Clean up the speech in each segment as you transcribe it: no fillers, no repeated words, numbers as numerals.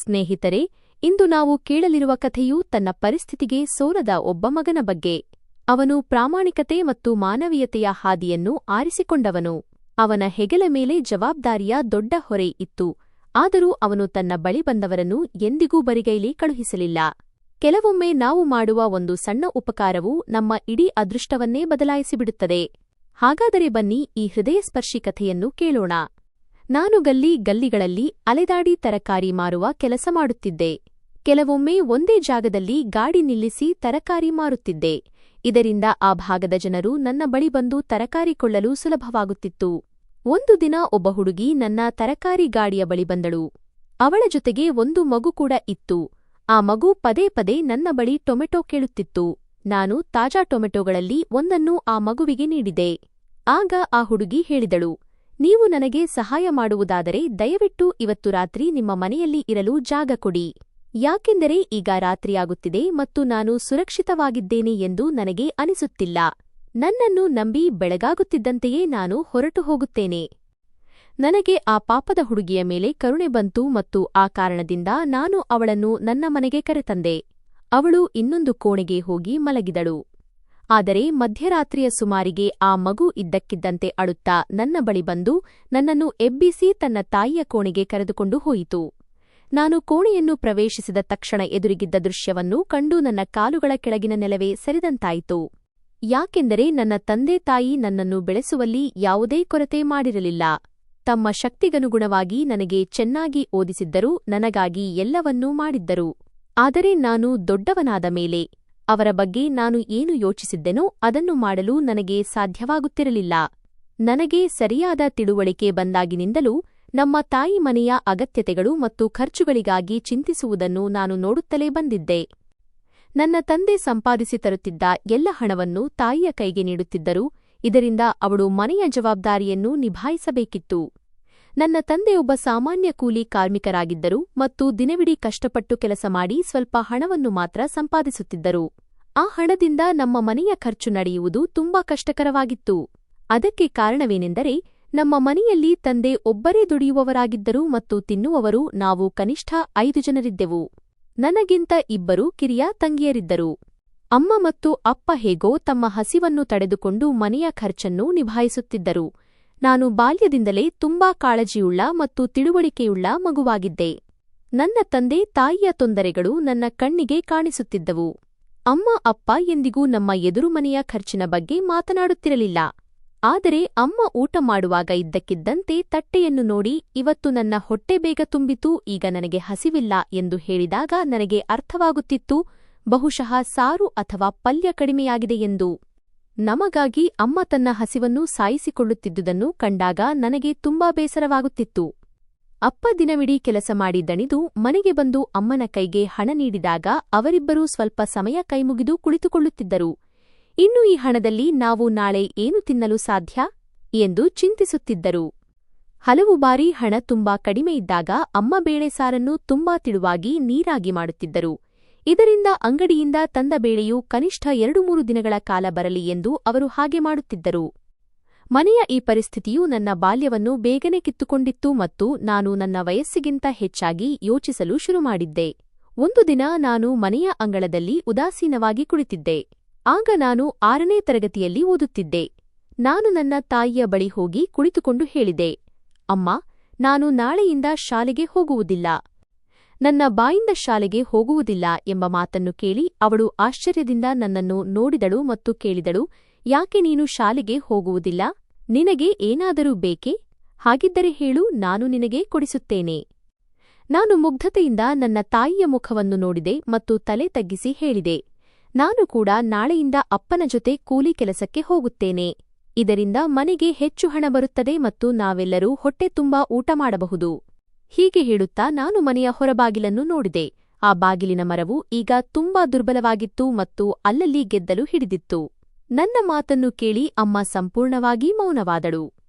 ಸ್ನೇಹಿತರೆ, ಇಂದು ನಾವು ಕೇಳಲಿರುವ ಕಥೆಯು ತನ್ನ ಪರಿಸ್ಥಿತಿಗೆ ಸೋಲದ ಒಬ್ಬ ಮಗನ ಬಗ್ಗೆ. ಅವನು ಪ್ರಾಮಾಣಿಕತೆ ಮತ್ತು ಮಾನವೀಯತೆಯ ಹಾದಿಯನ್ನು ಆರಿಸಿಕೊಂಡವನು. ಅವನ ಹೆಗಲ ಮೇಲೆ ಜವಾಬ್ದಾರಿಯ ದೊಡ್ಡ ಹೊರೆ ಇತ್ತು, ಆದರೂ ಅವನು ತನ್ನ ಬಳಿ ಬಂದವರನ್ನು ಎಂದಿಗೂ ಬರಿಗೈಲಿ ಕಳುಹಿಸಲಿಲ್ಲ. ಕೆಲವೊಮ್ಮೆ ನಾವು ಮಾಡುವ ಒಂದು ಸಣ್ಣ ಉಪಕಾರವು ನಮ್ಮ ಇಡೀ ಅದೃಷ್ಟವನ್ನೇ ಬದಲಾಯಿಸಿಬಿಡುತ್ತದೆ. ಹಾಗಾದರೆ ಬನ್ನಿ ಈ ಹೃದಯಸ್ಪರ್ಶಿ ಕಥೆಯನ್ನು ಕೇಳೋಣ. ನಾನು ಗಲ್ಲಿಗಳಲ್ಲಿ ಅಲೆದಾಡಿ ತರಕಾರಿ ಮಾರುವ ಕೆಲಸ ಮಾಡುತ್ತಿದ್ದೆ. ಕೆಲವೊಮ್ಮೆ ಒಂದೇ ಜಾಗದಲ್ಲಿ ಗಾಡಿ ನಿಲ್ಲಿಸಿ ತರಕಾರಿ ಮಾರುತ್ತಿದ್ದೆ. ಇದರಿಂದ ಆ ಭಾಗದ ಜನರು ನನ್ನ ಬಳಿ ಬಂದು ತರಕಾರಿ ಕೊಳ್ಳಲು ಸುಲಭವಾಗುತ್ತಿತ್ತು. ಒಂದು ದಿನ ಒಬ್ಬ ಹುಡುಗಿ ನನ್ನ ತರಕಾರಿ ಗಾಡಿಯ ಬಳಿ ಬಂದಳು. ಅವಳ ಜೊತೆಗೆ ಒಂದು ಮಗು ಕೂಡ ಇತ್ತು. ಆ ಮಗು ಪದೇ ಪದೇ ನನ್ನ ಬಳಿ ಟೊಮೆಟೊ ಕೇಳುತ್ತಿತ್ತು. ನಾನು ತಾಜಾ ಟೊಮೆಟೊಗಳಲ್ಲಿ ಒಂದನ್ನು ಆ ಮಗುವಿಗೆ ನೀಡಿದೆ. ಆಗ ಆ ಹುಡುಗಿ ಹೇಳಿದಳು, ನೀವು ನನಗೆ ಸಹಾಯ ಮಾಡುವುದಾದರೆ ದಯವಿಟ್ಟು ಇವತ್ತು ರಾತ್ರಿ ನಿಮ್ಮ ಮನೆಯಲ್ಲಿ ಇರಲು ಜಾಗ ಕೊಡಿ. ಯಾಕೆಂದರೆ ಈಗ ರಾತ್ರಿಯಾಗುತ್ತಿದೆ ಮತ್ತು ನಾನು ಸುರಕ್ಷಿತವಾಗಿದ್ದೇನೆ ಎಂದು ನನಗೆ ಅನಿಸುತ್ತಿಲ್ಲ. ನನ್ನನ್ನು ನಂಬಿ ಬೆಳಗಾಗುತ್ತಿದ್ದಂತೆಯೇ ನಾನು ಹೊರಟು ಹೋಗುತ್ತೇನೆ. ನನಗೆ ಆ ಪಾಪದ ಹುಡುಗಿಯ ಮೇಲೆ ಕರುಣೆ ಬಂತು ಮತ್ತು ಆ ಕಾರಣದಿಂದ ನಾನು ಅವಳನ್ನು ನನ್ನ ಮನೆಗೆ ಕರೆತಂದೆ. ಅವಳು ಇನ್ನೊಂದು ಕೋಣೆಗೆ ಹೋಗಿ ಮಲಗಿದಳು. ಆದರೆ ಮಧ್ಯರಾತ್ರಿಯ ಸುಮಾರಿಗೆ ಆ ಮಗು ಇದ್ದಕ್ಕಿದ್ದಂತೆ ಅಳುತ್ತಾ ನನ್ನ ಬಳಿ ಬಂದು ನನ್ನನ್ನು ಎಬ್ಬಿಸಿ ತನ್ನ ತಾಯಿಯ ಕೋಣೆಗೆ ಕರೆದುಕೊಂಡು ಹೋಯಿತು. ನಾನು ಕೋಣೆಯನ್ನು ಪ್ರವೇಶಿಸಿದ ತಕ್ಷಣ ಎದುರಿಗಿದ್ದ ದೃಶ್ಯವನ್ನು ಕಂಡು ನನ್ನ ಕಾಲುಗಳ ಕೆಳಗಿನ ನೆಲವೇ ಸರಿದಂತಾಯಿತು. ಯಾಕೆಂದರೆ ನನ್ನ ತಂದೆ ತಾಯಿ ನನ್ನನ್ನು ಬೆಳೆಸುವಲ್ಲಿ ಯಾವುದೇ ಕೊರತೆ ಮಾಡಿರಲಿಲ್ಲ. ತಮ್ಮ ಶಕ್ತಿಗನುಗುಣವಾಗಿ ನನಗೆ ಚೆನ್ನಾಗಿ ಓದಿಸಿದ್ದರು, ನನಗಾಗಿ ಎಲ್ಲವನ್ನೂ ಮಾಡಿದ್ದರು. ಆದರೆ ನಾನು ದೊಡ್ಡವನಾದ ಮೇಲೆ ಅವರ ಬಗ್ಗೆ ನಾನು ಏನು ಯೋಚಿಸಿದ್ದೆನೋ ಅದನ್ನು ಮಾಡಲು ನನಗೆ ಸಾಧ್ಯವಾಗುತ್ತಿರಲಿಲ್ಲ. ನನಗೆ ಸರಿಯಾದ ತಿಳುವಳಿಕೆ ಬಂದಾಗಿನಿಂದಲೂ ನಮ್ಮ ತಾಯಿ ಮನೆಯ ಅಗತ್ಯತೆಗಳು ಮತ್ತು ಖರ್ಚುಗಳಿಗಾಗಿ ಚಿಂತಿಸುವುದನ್ನು ನಾನು ನೋಡುತ್ತಲೇ ಬಂದಿದ್ದೆ. ನನ್ನ ತಂದೆ ಸಂಪಾದಿಸಿ ತರುತ್ತಿದ್ದ ಎಲ್ಲ ಹಣವನ್ನು ತಾಯಿಯ ಕೈಗೆ ನೀಡುತ್ತಿದ್ದರು. ಇದರಿಂದ ಅವಳು ಮನೆಯ ಜವಾಬ್ದಾರಿಯನ್ನು ನಿಭಾಯಿಸಬೇಕಿತ್ತು. ನನ್ನ ತಂದೆಯೊಬ್ಬ ಸಾಮಾನ್ಯ ಕೂಲಿ ಕಾರ್ಮಿಕರಾಗಿದ್ದರು ಮತ್ತು ದಿನವಿಡೀ ಕಷ್ಟಪಟ್ಟು ಕೆಲಸ ಮಾಡಿ ಸ್ವಲ್ಪ ಹಣವನ್ನು ಮಾತ್ರ ಸಂಪಾದಿಸುತ್ತಿದ್ದರು. ಆ ಹಣದಿಂದ ನಮ್ಮ ಮನೆಯ ಖರ್ಚು ನಡೆಯುವುದು ತುಂಬಾ ಕಷ್ಟಕರವಾಗಿತ್ತು. ಅದಕ್ಕೆ ಕಾರಣವೇನೆಂದರೆ ನಮ್ಮ ಮನೆಯಲ್ಲಿ ತಂದೆ ಒಬ್ಬರೇ ದುಡಿಯುವವರಾಗಿದ್ದರು ಮತ್ತು ತಿನ್ನುವವರು ನಾವು ಕನಿಷ್ಠ 5 ಜನರಿದ್ದೆವು. ನನಗಿಂತ 2 ಕಿರಿಯ ತಂಗಿಯರಿದ್ದರು. ಅಮ್ಮ ಮತ್ತು ಅಪ್ಪ ಹೇಗೋ ತಮ್ಮ ಹಸಿವನ್ನು ತಡೆದುಕೊಂಡು ಮನೆಯ ಖರ್ಚನ್ನು ನಿಭಾಯಿಸುತ್ತಿದ್ದರು. ನಾನು ಬಾಲ್ಯದಿಂದಲೇ ತುಂಬಾ ಕಾಳಜಿಯುಳ್ಳ ಮತ್ತು ತಿಳುವಳಿಕೆಯುಳ್ಳ ಮಗುವಾಗಿದ್ದೆ. ನನ್ನ ತಂದೆ ತಾಯಿಯ ತೊಂದರೆಗಳು ನನ್ನ ಕಣ್ಣಿಗೆ ಕಾಣಿಸುತ್ತಿದ್ದವು. ಅಮ್ಮ ಅಪ್ಪ ಎಂದಿಗೂ ನಮ್ಮ ಎದುರು ಮನೆಯ ಖರ್ಚಿನ ಬಗ್ಗೆ ಮಾತನಾಡುತ್ತಿರಲಿಲ್ಲ. ಆದರೆ ಅಮ್ಮ ಊಟ ಮಾಡುವಾಗ ಇದ್ದಕ್ಕಿದ್ದಂತೆ ತಟ್ಟೆಯನ್ನು ನೋಡಿ, ಇವತ್ತು ನನ್ನ ಹೊಟ್ಟೆ ಬೇಗ ತುಂಬಿತು, ಈಗ ನನಗೆ ಹಸಿವಿಲ್ಲ ಎಂದು ಹೇಳಿದಾಗ ನನಗೆ ಅರ್ಥವಾಗುತ್ತಿತ್ತು, ಬಹುಶಃ ಸಾರು ಅಥವಾ ಪಲ್ಯ ಕಡಿಮೆಯಾಗಿದೆ ಎಂದು. ನಮಗಾಗಿ ಅಮ್ಮ ತನ್ನ ಹಸಿವನ್ನು ಸಾಯಿಸಿಕೊಳ್ಳುತ್ತಿದ್ದುದನ್ನು ಕಂಡಾಗ ನನಗೆ ತುಂಬಾ ಬೇಸರವಾಗುತ್ತಿತ್ತು. ಅಪ್ಪ ದಿನವಿಡೀ ಕೆಲಸ ಮಾಡಿ ದಣಿದು ಮನೆಗೆ ಬಂದು ಅಮ್ಮನ ಕೈಗೆ ಹಣ ನೀಡಿದಾಗ ಅವರಿಬ್ಬರೂ ಸ್ವಲ್ಪ ಸಮಯ ಕೈಮುಗಿದು ಕುಳಿತುಕೊಳ್ಳುತ್ತಿದ್ದರು. ಇನ್ನು ಈ ಹಣದಲ್ಲಿ ನಾವು ನಾಳೆ ಏನು ತಿನ್ನಲು ಸಾಧ್ಯ ಎಂದು ಚಿಂತಿಸುತ್ತಿದ್ದರು. ಹಲವು ಬಾರಿ ಹಣ ತುಂಬಾ ಕಡಿಮೆಯಿದ್ದಾಗ ಅಮ್ಮ ಬೇಳೆ ಸಾರನ್ನು ತುಂಬಾ ತಿಳುವಾಗಿ ನೀರಾಗಿ ಮಾಡುತ್ತಿದ್ದರು. ಇದರಿಂದ ಅಂಗಡಿಯಿಂದ ತಂದ ಬೇಳೆಯು ಕನಿಷ್ಠ 2-3 ದಿನಗಳ ಕಾಲ ಬರಲಿ ಎಂದು ಅವರು ಹಾಗೆ ಮಾಡುತ್ತಿದ್ದರು. ಮನೆಯ ಈ ಪರಿಸ್ಥಿತಿಯು ನನ್ನ ಬಾಲ್ಯವನ್ನು ಬೇಗನೆ ಕಿತ್ತುಕೊಂಡಿತ್ತು ಮತ್ತು ನಾನು ನನ್ನ ವಯಸ್ಸಿಗಿಂತ ಹೆಚ್ಚಾಗಿ ಯೋಚಿಸಲು ಶುರುಮಾಡಿದ್ದೆ. ಒಂದು ದಿನ ನಾನು ಮನೆಯ ಅಂಗಳದಲ್ಲಿ ಉದಾಸೀನವಾಗಿ ಕುಳಿತಿದ್ದೆ. ಆಗ ನಾನು 6ನೇ ತರಗತಿಯಲ್ಲಿ ಓದುತ್ತಿದ್ದೆ. ನಾನು ನನ್ನ ತಾಯಿಯ ಬಳಿ ಹೋಗಿ ಕುಳಿತುಕೊಂಡು ಹೇಳಿದೆ, ಅಮ್ಮ, ನಾನು ನಾಳೆಯಿಂದ ಶಾಲೆಗೆ ಹೋಗುವುದಿಲ್ಲ. ನನ್ನ ಬಾಯಿಂದ ಶಾಲೆಗೆ ಹೋಗುವುದಿಲ್ಲ ಎಂಬ ಮಾತನ್ನು ಕೇಳಿ ಅವಳು ಆಶ್ಚರ್ಯದಿಂದ ನನ್ನನ್ನು ನೋಡಿದಳು ಮತ್ತು ಕೇಳಿದಳು, ಯಾಕೆ ನೀನು ಶಾಲೆಗೆ ಹೋಗುವುದಿಲ್ಲ? ನಿನಗೆ ಏನಾದರೂ ಬೇಕೇ? ಹಾಗಿದ್ದರೆ ಹೇಳು, ನಾನು ನಿನಗೆ ಕೊಡಿಸುತ್ತೇನೆ. ನಾನು ಮುಗ್ಧತೆಯಿಂದ ನನ್ನ ತಾಯಿಯ ಮುಖವನ್ನು ನೋಡಿದೆ ಮತ್ತು ತಲೆ ತಗ್ಗಿಸಿ ಹೇಳಿದೆ, ನಾನು ಕೂಡ ನಾಳೆಯಿಂದ ಅಪ್ಪನ ಜೊತೆ ಕೂಲಿ ಕೆಲಸಕ್ಕೆ ಹೋಗುತ್ತೇನೆ. ಇದರಿಂದ ಮನೆಗೆ ಹೆಚ್ಚು ಹಣ ಬರುತ್ತದೆ ಮತ್ತು ನಾವೆಲ್ಲರೂ ಹೊಟ್ಟೆ ತುಂಬಾ ಊಟ ಮಾಡಬಹುದು. ಹೀಗೆ ಹೇಳುತ್ತಾ ನಾನು ಮನೆಯ ಹೊರಬಾಗಿಲನ್ನು ನೋಡಿದೆ. ಆ ಬಾಗಿಲಿನ ಮರವು ಈಗ ತುಂಬಾ ದುರ್ಬಲವಾಗಿತ್ತು ಮತ್ತು ಅಲ್ಲಲ್ಲಿ ಗೆದ್ದಲು ಹಿಡಿದಿತ್ತು. ನನ್ನ ಮಾತನ್ನು ಕೇಳಿ ಅಮ್ಮ ಸಂಪೂರ್ಣವಾಗಿ ಮೌನವಾದಳು.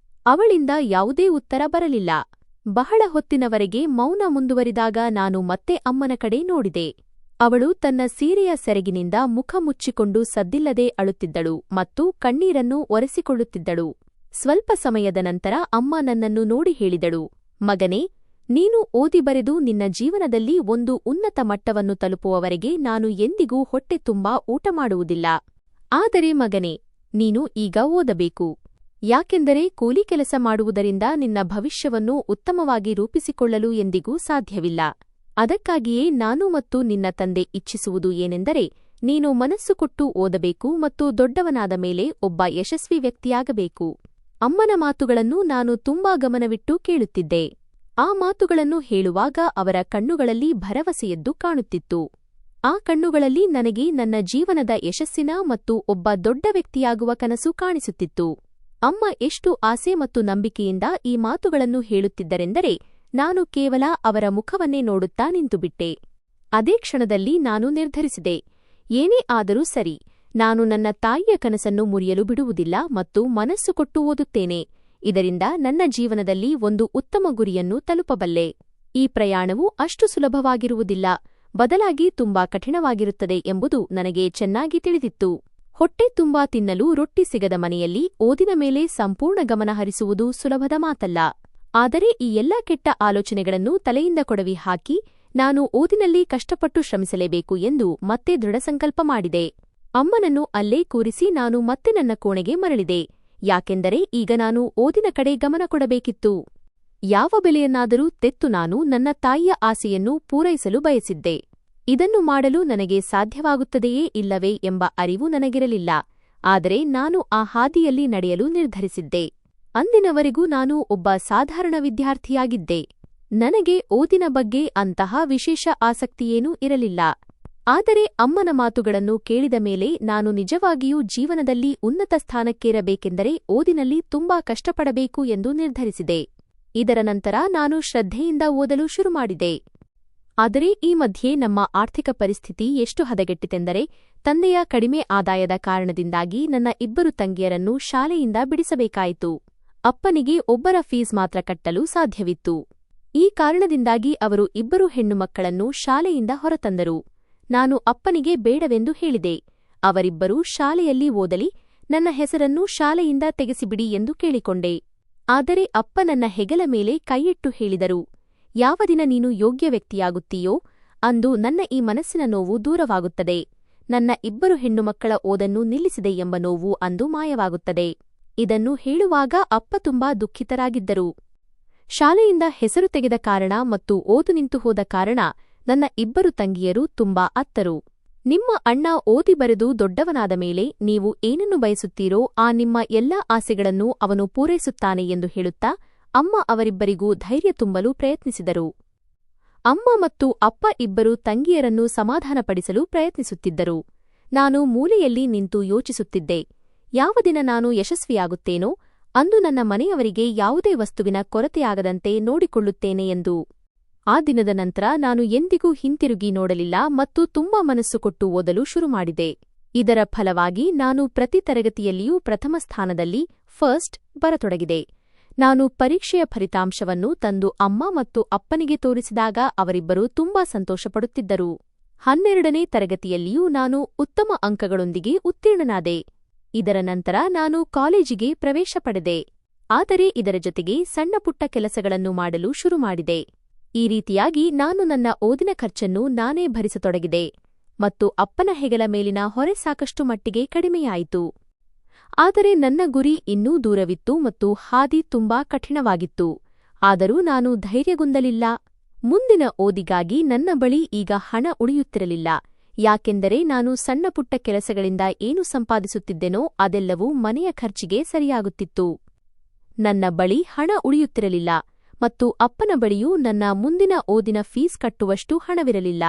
ಅವಳಿಂದ ಯಾವುದೇ ಉತ್ತರ ಬರಲಿಲ್ಲ. ಬಹಳ ಹೊತ್ತಿನವರೆಗೆ ಮೌನ ಮುಂದುವರಿದಾಗ ನಾನು ಮತ್ತೆ ಅಮ್ಮನ ಕಡೆ ನೋಡಿದೆ. ಅವಳು ತನ್ನ ಸೀರೆಯ ಸೆರಗಿನಿಂದ ಮುಖ ಮುಚ್ಚಿಕೊಂಡು ಸದ್ದಿಲ್ಲದೆ ಅಳುತ್ತಿದ್ದಳು ಮತ್ತು ಕಣ್ಣೀರನ್ನು ಒರೆಸಿಕೊಳ್ಳುತ್ತಿದ್ದಳು. ಸ್ವಲ್ಪ ಸಮಯದ ನಂತರ ಅಮ್ಮ ನನ್ನನ್ನು ನೋಡಿ ಹೇಳಿದಳು, ಮಗನೇ, ನೀನು ಓದಿ ಬರೆದು ನಿನ್ನ ಜೀವನದಲ್ಲಿ ಒಂದು ಉನ್ನತ ಮಟ್ಟವನ್ನು ತಲುಪುವವರೆಗೆ ನಾನು ಎಂದಿಗೂ ಹೊಟ್ಟೆ ತುಂಬಾ ಊಟ ಮಾಡುವುದಿಲ್ಲ. ಆದರೆ ಮಗನೇ, ನೀನು ಈಗ ಓದಬೇಕು. ಯಾಕೆಂದರೆ ಕೂಲಿ ಕೆಲಸ ಮಾಡುವುದರಿಂದ ನಿನ್ನ ಭವಿಷ್ಯವನ್ನು ಉತ್ತಮವಾಗಿ ರೂಪಿಸಿಕೊಳ್ಳಲು ಎಂದಿಗೂ ಸಾಧ್ಯವಿಲ್ಲ. ಅದಕ್ಕಾಗಿಯೇ ನಾನು ಮತ್ತು ನಿನ್ನ ತಂದೆ ಇಚ್ಛಿಸುವುದು ಏನೆಂದರೆ ನೀನು ಮನಸ್ಸು ಕೊಟ್ಟು ಓದಬೇಕು ಮತ್ತು ದೊಡ್ಡವನಾದ ಮೇಲೆ ಒಬ್ಬ ಯಶಸ್ವಿ ವ್ಯಕ್ತಿಯಾಗಬೇಕು. ಅಮ್ಮನ ಮಾತುಗಳನ್ನು ನಾನು ತುಂಬಾ ಗಮನವಿಟ್ಟು ಕೇಳುತ್ತಿದ್ದೆ. ಆ ಮಾತುಗಳನ್ನು ಹೇಳುವಾಗ ಅವರ ಕಣ್ಣುಗಳಲ್ಲಿ ಭರವಸೆಯದ್ದು ಕಾಣುತ್ತಿತ್ತು. ಆ ಕಣ್ಣುಗಳಲ್ಲಿ ನನಗೆ ನನ್ನ ಜೀವನದ ಯಶಸ್ಸಿನ ಮತ್ತು ಒಬ್ಬ ದೊಡ್ಡ ವ್ಯಕ್ತಿಯಾಗುವ ಕನಸು ಕಾಣಿಸುತ್ತಿತ್ತು. ಅಮ್ಮ ಎಷ್ಟು ಆಸೆ ಮತ್ತು ನಂಬಿಕೆಯಿಂದ ಈ ಮಾತುಗಳನ್ನು ಹೇಳುತ್ತಿದ್ದರೆಂದರೆ ನಾನು ಕೇವಲ ಅವರ ಮುಖವನ್ನೇ ನೋಡುತ್ತಾ ನಿಂತುಬಿಟ್ಟೆ. ಅದೇ ಕ್ಷಣದಲ್ಲಿ ನಾನು ನಿರ್ಧರಿಸಿದೆ, ಏನೇ ಆದರೂ ಸರಿ, ನಾನು ನನ್ನ ತಾಯಿಯ ಕನಸನ್ನು ಮುರಿಯಲು ಬಿಡುವುದಿಲ್ಲ ಮತ್ತು ಮನಸ್ಸು ಕೊಟ್ಟು ಓದುತ್ತೇನೆ. ಇದರಿಂದ ನನ್ನ ಜೀವನದಲ್ಲಿ ಒಂದು ಉತ್ತಮ ಗುರಿಯನ್ನು ತಲುಪಬಲ್ಲೆ. ಈ ಪ್ರಯಾಣವು ಅಷ್ಟು ಸುಲಭವಾಗಿರುವುದಿಲ್ಲ, ಬದಲಾಗಿ ತುಂಬಾ ಕಠಿಣವಾಗಿರುತ್ತದೆ ಎಂಬುದು ನನಗೆ ಚೆನ್ನಾಗಿ ತಿಳಿದಿತ್ತು. ಹೊಟ್ಟೆ ತುಂಬಾ ತಿನ್ನಲು ರೊಟ್ಟಿ ಸಿಗದ ಮನೆಯಲ್ಲಿ ಓದಿನ ಮೇಲೆ ಸಂಪೂರ್ಣ ಗಮನ ಹರಿಸುವುದು ಸುಲಭದ ಮಾತಲ್ಲ. ಆದರೆ ಈ ಎಲ್ಲಾ ಕೆಟ್ಟ ಆಲೋಚನೆಗಳನ್ನು ತಲೆಯಿಂದ ಕೊಡವಿ ಹಾಕಿ ನಾನು ಓದಿನಲ್ಲಿ ಕಷ್ಟಪಟ್ಟು ಶ್ರಮಿಸಲೇಬೇಕು ಎಂದು ಮತ್ತೆ ದೃಢಸಂಕಲ್ಪ ಮಾಡಿದೆ. ಅಮ್ಮನನ್ನು ಅಲ್ಲೇ ಕೂರಿಸಿ ನಾನು ಮತ್ತೆ ನನ್ನ ಕೋಣೆಗೆ ಮರಳಿದೆ. ಯಾಕೆಂದರೆ ಈಗ ನಾನು ಓದಿನ ಕಡೆ ಗಮನ ಕೊಡಬೇಕಿತ್ತು. ಯಾವ ಬೆಲೆಯನ್ನಾದರೂ ತೆತ್ತು ನಾನು ನನ್ನ ತಾಯಿಯ ಆಸೆಯನ್ನು ಪೂರೈಸಲು ಬಯಸಿದ್ದೆ. ಇದನ್ನು ಮಾಡಲು ನನಗೆ ಸಾಧ್ಯವಾಗುತ್ತದೆಯೇ ಇಲ್ಲವೇ ಎಂಬ ಅರಿವು ನನಗಿರಲಿಲ್ಲ. ಆದರೆ ನಾನು ಆ ಹಾದಿಯಲ್ಲಿ ನಡೆಯಲು ನಿರ್ಧರಿಸಿದ್ದೆ. ಅಂದಿನವರೆಗೂ ನಾನು ಒಬ್ಬ ಸಾಧಾರಣ ವಿದ್ಯಾರ್ಥಿಯಾಗಿದ್ದೆ. ನನಗೆ ಓದಿನ ಬಗ್ಗೆ ಅಂತಹ ವಿಶೇಷ ಆಸಕ್ತಿಯೇನೂ ಇರಲಿಲ್ಲ. ಆದರೆ ಅಮ್ಮನ ಮಾತುಗಳನ್ನು ಕೇಳಿದ ಮೇಲೆ ನಾನು ನಿಜವಾಗಿಯೂ ಜೀವನದಲ್ಲಿ ಉನ್ನತ ಸ್ಥಾನಕ್ಕೇರಬೇಕೆಂದರೆ ಓದಿನಲ್ಲಿ ತುಂಬಾ ಕಷ್ಟಪಡಬೇಕು ಎಂದು ನಿರ್ಧರಿಸಿದೆ. ಇದರ ನಂತರ ನಾನು ಶ್ರದ್ಧೆಯಿಂದ ಓದಲು ಶುರುಮಾಡಿದೆ. ಆದರೆ ಈ ಮಧ್ಯೆ ನಮ್ಮ ಆರ್ಥಿಕ ಪರಿಸ್ಥಿತಿ ಎಷ್ಟು ಹದಗೆಟ್ಟಿತೆಂದರೆ ತಂದೆಯ ಕಡಿಮೆ ಆದಾಯದ ಕಾರಣದಿಂದಾಗಿ ನನ್ನ ಇಬ್ಬರು ತಂಗಿಯರನ್ನು ಶಾಲೆಯಿಂದ ಬಿಡಿಸಬೇಕಾಯಿತು. ಅಪ್ಪನಿಗೆ ಒಬ್ಬರ ಫೀಸ್ ಮಾತ್ರ ಕಟ್ಟಲು ಸಾಧ್ಯವಿತ್ತು. ಈ ಕಾರಣದಿಂದಾಗಿ ಅವರು ಇಬ್ಬರು ಹೆಣ್ಣು ಮಕ್ಕಳನ್ನು ಶಾಲೆಯಿಂದ ಹೊರತಂದರು. ನಾನು ಅಪ್ಪನಿಗೆ ಬೇಡವೆಂದು ಹೇಳಿದೆ. ಅವರಿಬ್ಬರೂ ಶಾಲೆಯಲ್ಲಿ ಓದಲಿ, ನನ್ನ ಹೆಸರನ್ನು ಶಾಲೆಯಿಂದ ತೆಗೆಸಿಬಿಡಿ ಎಂದು ಕೇಳಿಕೊಂಡೆ. ಆದರೆ ಅಪ್ಪ ನನ್ನ ಹೆಗಲ ಮೇಲೆ ಕೈಯಿಟ್ಟು ಹೇಳಿದರು, ಯಾವ ದಿನ ನೀನು ಯೋಗ್ಯ ವ್ಯಕ್ತಿಯಾಗುತ್ತೀಯೋ ಅಂದು ನನ್ನ ಈ ಮನಸ್ಸಿನ ನೋವು ದೂರವಾಗುತ್ತದೆ. ನನ್ನ ಇಬ್ಬರು ಹೆಣ್ಣುಮಕ್ಕಳ ಓದನ್ನು ನಿಲ್ಲಿಸಿದೆ ಎಂಬ ನೋವು ಅಂದು ಮಾಯವಾಗುತ್ತದೆ. ಇದನ್ನು ಹೇಳುವಾಗ ಅಪ್ಪ ತುಂಬಾ ದುಃಖಿತರಾಗಿದ್ದರು. ಶಾಲೆಯಿಂದ ಹೆಸರು ತೆಗೆದ ಕಾರಣ ಮತ್ತು ಓದು ನಿಂತು ಹೋದ ಕಾರಣ ನನ್ನ ಇಬ್ಬರು ತಂಗಿಯರು ತುಂಬಾ ಅತ್ತರು. ನಿಮ್ಮ ಅಣ್ಣ ಓದಿ ಬರೆದು ದೊಡ್ಡವನಾದ ಮೇಲೆ ನೀವು ಏನನ್ನು ಬಯಸುತ್ತೀರೋ ಆ ನಿಮ್ಮ ಎಲ್ಲಾ ಆಸೆಗಳನ್ನು ಅವನು ಪೂರೈಸುತ್ತಾನೆ ಎಂದು ಹೇಳುತ್ತಾ ಅಮ್ಮ ಅವರಿಬ್ಬರಿಗೂ ಧೈರ್ಯ ತುಂಬಲು ಪ್ರಯತ್ನಿಸಿದರು. ಅಮ್ಮ ಮತ್ತು ಅಪ್ಪ ಇಬ್ಬರು ತಂಗಿಯರನ್ನು ಸಮಾಧಾನಪಡಿಸಲು ಪ್ರಯತ್ನಿಸುತ್ತಿದ್ದರು. ನಾನು ಮೂಲೆಯಲ್ಲಿ ನಿಂತು ಯೋಚಿಸುತ್ತಿದ್ದೆ, ಯಾವ ದಿನ ನಾನು ಯಶಸ್ವಿಯಾಗುತ್ತೇನೋ ಅಂದು ನನ್ನ ಮನೆಯವರಿಗೆ ಯಾವುದೇ ವಸ್ತುವಿನ ಕೊರತೆಯಾಗದಂತೆ ನೋಡಿಕೊಳ್ಳುತ್ತೇನೆ ಎಂದು. ಆ ದಿನದ ನಂತರ ನಾನು ಎಂದಿಗೂ ಹಿಂತಿರುಗಿ ನೋಡಲಿಲ್ಲ ಮತ್ತು ತುಂಬಾ ಮನಸ್ಸು ಕೊಟ್ಟು ಓದಲು ಶುರುಮಾಡಿದೆ. ಇದರ ಫಲವಾಗಿ ನಾನು ಪ್ರತಿ ತರಗತಿಯಲ್ಲಿಯೂ ಪ್ರಥಮ ಸ್ಥಾನದಲ್ಲಿ ಫಸ್ಟ್ ಬರತೊಡಗಿದೆ. ನಾನು ಪರೀಕ್ಷೆಯ ಫಲಿತಾಂಶವನ್ನು ತಂದು ಅಮ್ಮ ಮತ್ತು ಅಪ್ಪನಿಗೆ ತೋರಿಸಿದಾಗ ಅವರಿಬ್ಬರೂ ತುಂಬಾ ಸಂತೋಷಪಡುತ್ತಿದ್ದರು. 12ನೇ ತರಗತಿಯಲ್ಲಿಯೂ ನಾನು ಉತ್ತಮ ಅಂಕಗಳೊಂದಿಗೆ ಉತ್ತೀರ್ಣನಾದೆ. ಇದರ ನಂತರ ನಾನು ಕಾಲೇಜಿಗೆ ಪ್ರವೇಶ ಪಡೆದೆ. ಆದರೆ ಇದರ ಜೊತೆಗೆ ಸಣ್ಣಪುಟ್ಟ ಕೆಲಸಗಳನ್ನು ಮಾಡಲು ಶುರುಮಾಡಿದೆ. ಈ ರೀತಿಯಾಗಿ ನಾನು ನನ್ನ ಓದಿನ ಖರ್ಚನ್ನು ನಾನೇ ಭರಿಸತೊಡಗಿದೆ ಮತ್ತು ಅಪ್ಪನ ಹೆಗಲ ಮೇಲಿನ ಹೊರೆ ಸಾಕಷ್ಟು ಮಟ್ಟಿಗೆ ಕಡಿಮೆಯಾಯಿತು. ಆದರೆ ನನ್ನ ಗುರಿ ಇನ್ನೂ ದೂರವಿತ್ತು ಮತ್ತು ಹಾದಿ ತುಂಬಾ ಕಠಿಣವಾಗಿತ್ತು. ಆದರೂ ನಾನು ಧೈರ್ಯಗುಂದಲಿಲ್ಲ. ಮುಂದಿನ ಓದಿಗಾಗಿ ನನ್ನ ಬಳಿ ಈಗ ಹಣ ಉಳಿಯುತ್ತಿರಲಿಲ್ಲ. ಯಾಕೆಂದರೆ ನಾನು ಸಣ್ಣಪುಟ್ಟ ಕೆಲಸಗಳಿಂದ ಏನು ಸಂಪಾದಿಸುತ್ತಿದ್ದೆನೋ ಅದೆಲ್ಲವೂ ಮನೆಯ ಖರ್ಚಿಗೆ ಸರಿಯಾಗುತ್ತಿತ್ತು. ನನ್ನ ಬಳಿ ಹಣ ಉಳಿಯುತ್ತಿರಲಿಲ್ಲ ಮತ್ತು ಅಪ್ಪನ ಬಳಿಯೂ ನನ್ನ ಮುಂದಿನ ಓದಿನ ಫೀಸ್ ಕಟ್ಟುವಷ್ಟು ಹಣವಿರಲಿಲ್ಲ.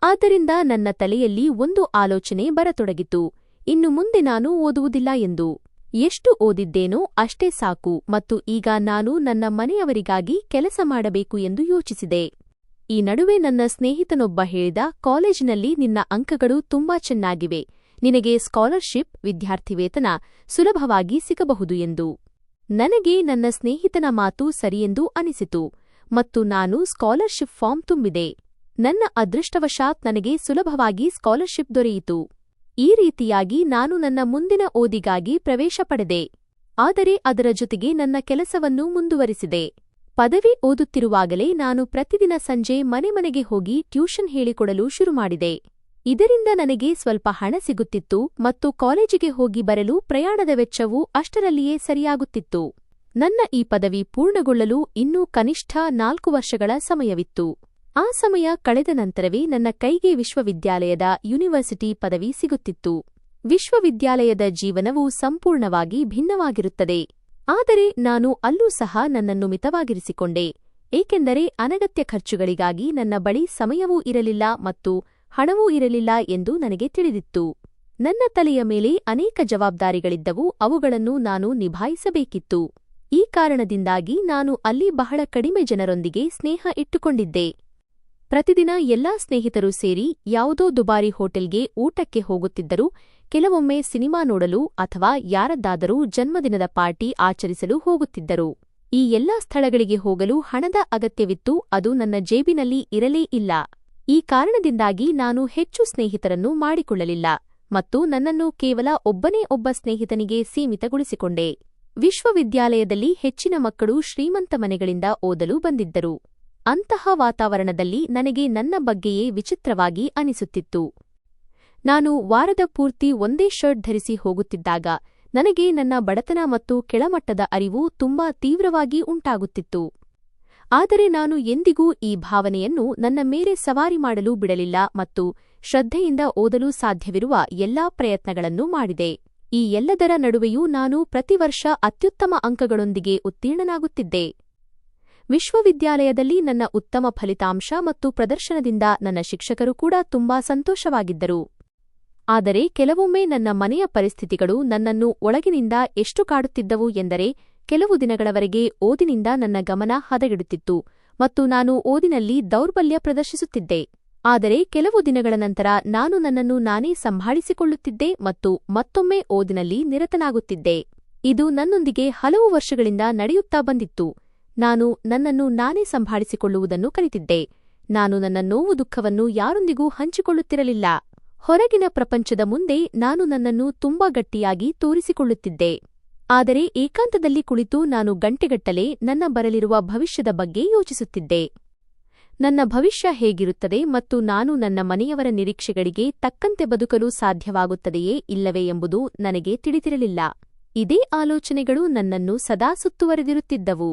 ಆದ್ದರಿಂದ ನನ್ನ ತಲೆಯಲ್ಲಿ ಒಂದು ಆಲೋಚನೆ ಬರತೊಡಗಿತು, ಇನ್ನು ಮುಂದೆ ನಾನು ಓದುವುದಿಲ್ಲ ಎಂದು. ಎಷ್ಟು ಓದಿದ್ದೇನೋ ಅಷ್ಟೇ ಸಾಕು ಮತ್ತು ಈಗ ನಾನು ನನ್ನ ಮನೆಯವರಿಗಾಗಿ ಕೆಲಸ ಮಾಡಬೇಕು ಎಂದು ಯೋಚಿಸಿದೆ. ಈ ನಡುವೆ ನನ್ನ ಸ್ನೇಹಿತನೊಬ್ಬ ಹೇಳಿದ, ಕಾಲೇಜಿನಲ್ಲಿ ನಿನ್ನ ಅಂಕಗಳು ತುಂಬಾ ಚೆನ್ನಾಗಿವೆ, ನಿನಗೆ ಸ್ಕಾಲರ್ಶಿಪ್ ವಿದ್ಯಾರ್ಥಿವೇತನ ಸುಲಭವಾಗಿ ಸಿಗಬಹುದು ಎಂದು. ನನಗೆ ನನ್ನ ಸ್ನೇಹಿತನ ಮಾತು ಸರಿಯೆಂದು ಅನಿಸಿತು ಮತ್ತು ನಾನು ಸ್ಕಾಲರ್ಶಿಪ್ ಫಾರ್ಮ್ ತುಂಬಿದೆ. ನನ್ನ ಅದೃಷ್ಟವಶಾತ್ ನನಗೆ ಸುಲಭವಾಗಿ ಸ್ಕಾಲರ್ಶಿಪ್ ದೊರೆಯಿತು. ಈ ರೀತಿಯಾಗಿ ನಾನು ನನ್ನ ಮುಂದಿನ ಓದಿಗಾಗಿ ಪ್ರವೇಶ ಪಡೆದೆ. ಆದರೆ ಅದರ ಜೊತೆಗೆ ನನ್ನ ಕೆಲಸವನ್ನೂ ಮುಂದುವರಿಸಿದೆ. ಪದವಿ ಓದುತ್ತಿರುವಾಗಲೇ ನಾನು ಪ್ರತಿದಿನ ಸಂಜೆ ಮನೆಗೆ ಹೋಗಿ ಟ್ಯೂಷನ್ ಹೇಳಿಕೊಡಲು ಶುರುಮಾಡಿದೆ. ಇದರಿಂದ ನನಗೆ ಸ್ವಲ್ಪ ಹಣ ಸಿಗುತ್ತಿತ್ತು ಮತ್ತು ಕಾಲೇಜಿಗೆ ಹೋಗಿ ಬರಲು ಪ್ರಯಾಣದ ವೆಚ್ಚವೂ ಅಷ್ಟರಲ್ಲಿಯೇ ಸರಿಯಾಗುತ್ತಿತ್ತು. ನನ್ನ ಈ ಪದವಿ ಪೂರ್ಣಗೊಳ್ಳಲು ಇನ್ನೂ ಕನಿಷ್ಠ 4 ವರ್ಷಗಳ ಸಮಯವಿತ್ತು. ಆ ಸಮಯ ಕಳೆದ ನಂತರವೇ ನನ್ನ ಕೈಗೆ ವಿಶ್ವವಿದ್ಯಾಲಯದ ಯೂನಿವರ್ಸಿಟಿ ಪದವಿ ಸಿಗುತ್ತಿತ್ತು. ವಿಶ್ವವಿದ್ಯಾಲಯದ ಜೀವನವು ಸಂಪೂರ್ಣವಾಗಿ ಭಿನ್ನವಾಗಿರುತ್ತದೆ. ಆದರೆ ನಾನು ಅಲ್ಲೂ ಸಹ ನನ್ನನ್ನು ಮಿತವಾಗಿರಿಸಿಕೊಂಡೆ, ಏಕೆಂದರೆ ಅನಗತ್ಯ ಖರ್ಚುಗಳಿಗಾಗಿ ನನ್ನ ಬಳಿ ಸಮಯವೂ ಇರಲಿಲ್ಲ ಮತ್ತು ಹಣವೂ ಇರಲಿಲ್ಲ ಎಂದು ನನಗೆ ತಿಳಿದಿತ್ತು. ನನ್ನ ತಲೆಯ ಮೇಲೆ ಅನೇಕ ಜವಾಬ್ದಾರಿಗಳಿದ್ದವು, ಅವುಗಳನ್ನು ನಾನು ನಿಭಾಯಿಸಬೇಕಿತ್ತು. ಈ ಕಾರಣದಿಂದಾಗಿ ನಾನು ಅಲ್ಲಿ ಬಹಳ ಕಡಿಮೆ ಜನರೊಂದಿಗೆ ಸ್ನೇಹ ಇಟ್ಟುಕೊಂಡಿದ್ದೆ. ಪ್ರತಿದಿನ ಎಲ್ಲಾ ಸ್ನೇಹಿತರು ಸೇರಿ ಯಾವುದೋ ದುಬಾರಿ ಹೋಟೆಲ್ಗೆ ಊಟಕ್ಕೆ ಹೋಗುತ್ತಿದ್ದರು, ಕೆಲವೊಮ್ಮೆ ಸಿನಿಮಾ ನೋಡಲು ಅಥವಾ ಯಾರದ್ದಾದರೂ ಜನ್ಮದಿನದ ಪಾರ್ಟಿ ಆಚರಿಸಲು ಹೋಗುತ್ತಿದ್ದರು. ಈ ಎಲ್ಲಾ ಸ್ಥಳಗಳಿಗೆ ಹೋಗಲು ಹಣದ ಅಗತ್ಯವಿತ್ತು, ಅದು ನನ್ನ ಜೇಬಿನಲ್ಲಿ ಇರಲೇ ಇಲ್ಲ. ಈ ಕಾರಣದಿಂದಾಗಿ ನಾನು ಹೆಚ್ಚು ಸ್ನೇಹಿತರನ್ನು ಮಾಡಿಕೊಳ್ಳಲಿಲ್ಲ ಮತ್ತು ನನ್ನನ್ನು ಕೇವಲ ಒಬ್ಬ ಸ್ನೇಹಿತನಿಗೆ ಸೀಮಿತಗೊಳಿಸಿಕೊಂಡೆ. ವಿಶ್ವವಿದ್ಯಾಲಯದಲ್ಲಿ ಹೆಚ್ಚಿನ ಮಕ್ಕಳು ಶ್ರೀಮಂತ ಮನೆಗಳಿಂದ ಓದಲು ಬಂದಿದ್ದರು. ಅಂತಹ ವಾತಾವರಣದಲ್ಲಿ ನನಗೆ ನನ್ನ ಬಗ್ಗೆಯೇ ವಿಚಿತ್ರವಾಗಿ ಅನಿಸುತ್ತಿತ್ತು. ನಾನು ವಾರದ ಪೂರ್ತಿ ಒಂದೇ ಶರ್ಟ್ ಧರಿಸಿ ಹೋಗುತ್ತಿದ್ದಾಗ ನನಗೆ ನನ್ನ ಬಡತನ ಮತ್ತು ಕೆಳಮಟ್ಟದ ಅರಿವು ತುಂಬಾ ತೀವ್ರವಾಗಿ ಉಂಟಾಗುತ್ತಿತ್ತು. ಆದರೆ ನಾನು ಎಂದಿಗೂ ಈ ಭಾವನೆಯನ್ನು ನನ್ನ ಮೇಲೆ ಸವಾರಿ ಮಾಡಲು ಬಿಡಲಿಲ್ಲ ಮತ್ತು ಶ್ರದ್ಧೆಯಿಂದ ಓದಲು ಸಾಧ್ಯವಿರುವ ಎಲ್ಲಾ ಪ್ರಯತ್ನಗಳನ್ನು ಮಾಡಿದೆ. ಈ ಎಲ್ಲದರ ನಡುವೆಯೂ ನಾನು ಪ್ರತಿ ವರ್ಷ ಅತ್ಯುತ್ತಮ ಅಂಕಗಳೊಂದಿಗೆ ಉತ್ತೀರ್ಣನಾಗುತ್ತಿದ್ದೆ. ವಿಶ್ವವಿದ್ಯಾಲಯದಲ್ಲಿ ನನ್ನ ಉತ್ತಮ ಫಲಿತಾಂಶ ಮತ್ತು ಪ್ರದರ್ಶನದಿಂದ ನನ್ನ ಶಿಕ್ಷಕರು ಕೂಡ ತುಂಬಾ ಸಂತೋಷವಾಗಿದ್ದರು. ಆದರೆ ಕೆಲವೊಮ್ಮೆ ನನ್ನ ಮನೆಯ ಪರಿಸ್ಥಿತಿಗಳು ನನ್ನನ್ನು ಒಳಗಿನಿಂದ ಎಷ್ಟು ಕಾಡುತ್ತಿದ್ದವು ಎಂದರೆ, ಕೆಲವು ದಿನಗಳವರೆಗೆ ಓದಿನಿಂದ ನನ್ನ ಗಮನ ಹದಗೆಡುತ್ತಿತ್ತು ಮತ್ತು ನಾನು ಓದಿನಲ್ಲಿ ದೌರ್ಬಲ್ಯ ಪ್ರದರ್ಶಿಸುತ್ತಿದ್ದೆ. ಆದರೆ ಕೆಲವು ದಿನಗಳ ನಂತರ ನಾನು ನನ್ನನ್ನು ನಾನೇ ಸಂಭಾಳಿಸಿಕೊಳ್ಳುತ್ತಿದ್ದೆ ಮತ್ತು ಮತ್ತೊಮ್ಮೆ ಓದಿನಲ್ಲಿ ನಿರತನಾಗುತ್ತಿದ್ದೆ. ಇದು ನನ್ನೊಂದಿಗೆ ಹಲವು ವರ್ಷಗಳಿಂದ ನಡೆಯುತ್ತಾ ಬಂದಿತ್ತು. ನಾನು ನನ್ನನ್ನು ನಾನೇ ಸಂಭಾಳಿಸಿಕೊಳ್ಳುವುದನ್ನು ಕಲಿತಿದ್ದೆ. ನಾನು ನನ್ನ ನೋವು ದುಃಖವನ್ನು ಯಾರೊಂದಿಗೂ ಹಂಚಿಕೊಳ್ಳುತ್ತಿರಲಿಲ್ಲ. ಹೊರಗಿನ ಪ್ರಪಂಚದ ಮುಂದೆ ನಾನು ನನ್ನನ್ನು ತುಂಬಾ ಗಟ್ಟಿಯಾಗಿ ತೋರಿಸಿಕೊಳ್ಳುತ್ತಿದ್ದೆ. ಆದರೆ ಏಕಾಂತದಲ್ಲಿ ಕುಳಿತು ನಾನು ಗಂಟೆಗಟ್ಟಲೆ ನನ್ನ ಬರಲಿರುವ ಭವಿಷ್ಯದ ಬಗ್ಗೆ ಯೋಚಿಸುತ್ತಿದ್ದೆ. ನನ್ನ ಭವಿಷ್ಯ ಹೇಗಿರುತ್ತದೆ ಮತ್ತು ನಾನು ನನ್ನ ಮನೆಯವರ ನಿರೀಕ್ಷೆಗಳಿಗೆ ತಕ್ಕಂತೆ ಬದುಕಲು ಸಾಧ್ಯವಾಗುತ್ತದೆಯೇ ಇಲ್ಲವೇ ಎಂಬುದು ನನಗೆ ತಿಳಿದಿರಲಿಲ್ಲ. ಇದೇ ಆಲೋಚನೆಗಳು ನನ್ನನ್ನು ಸದಾ ಸುತ್ತುವರೆದಿರುತ್ತಿದ್ದವು.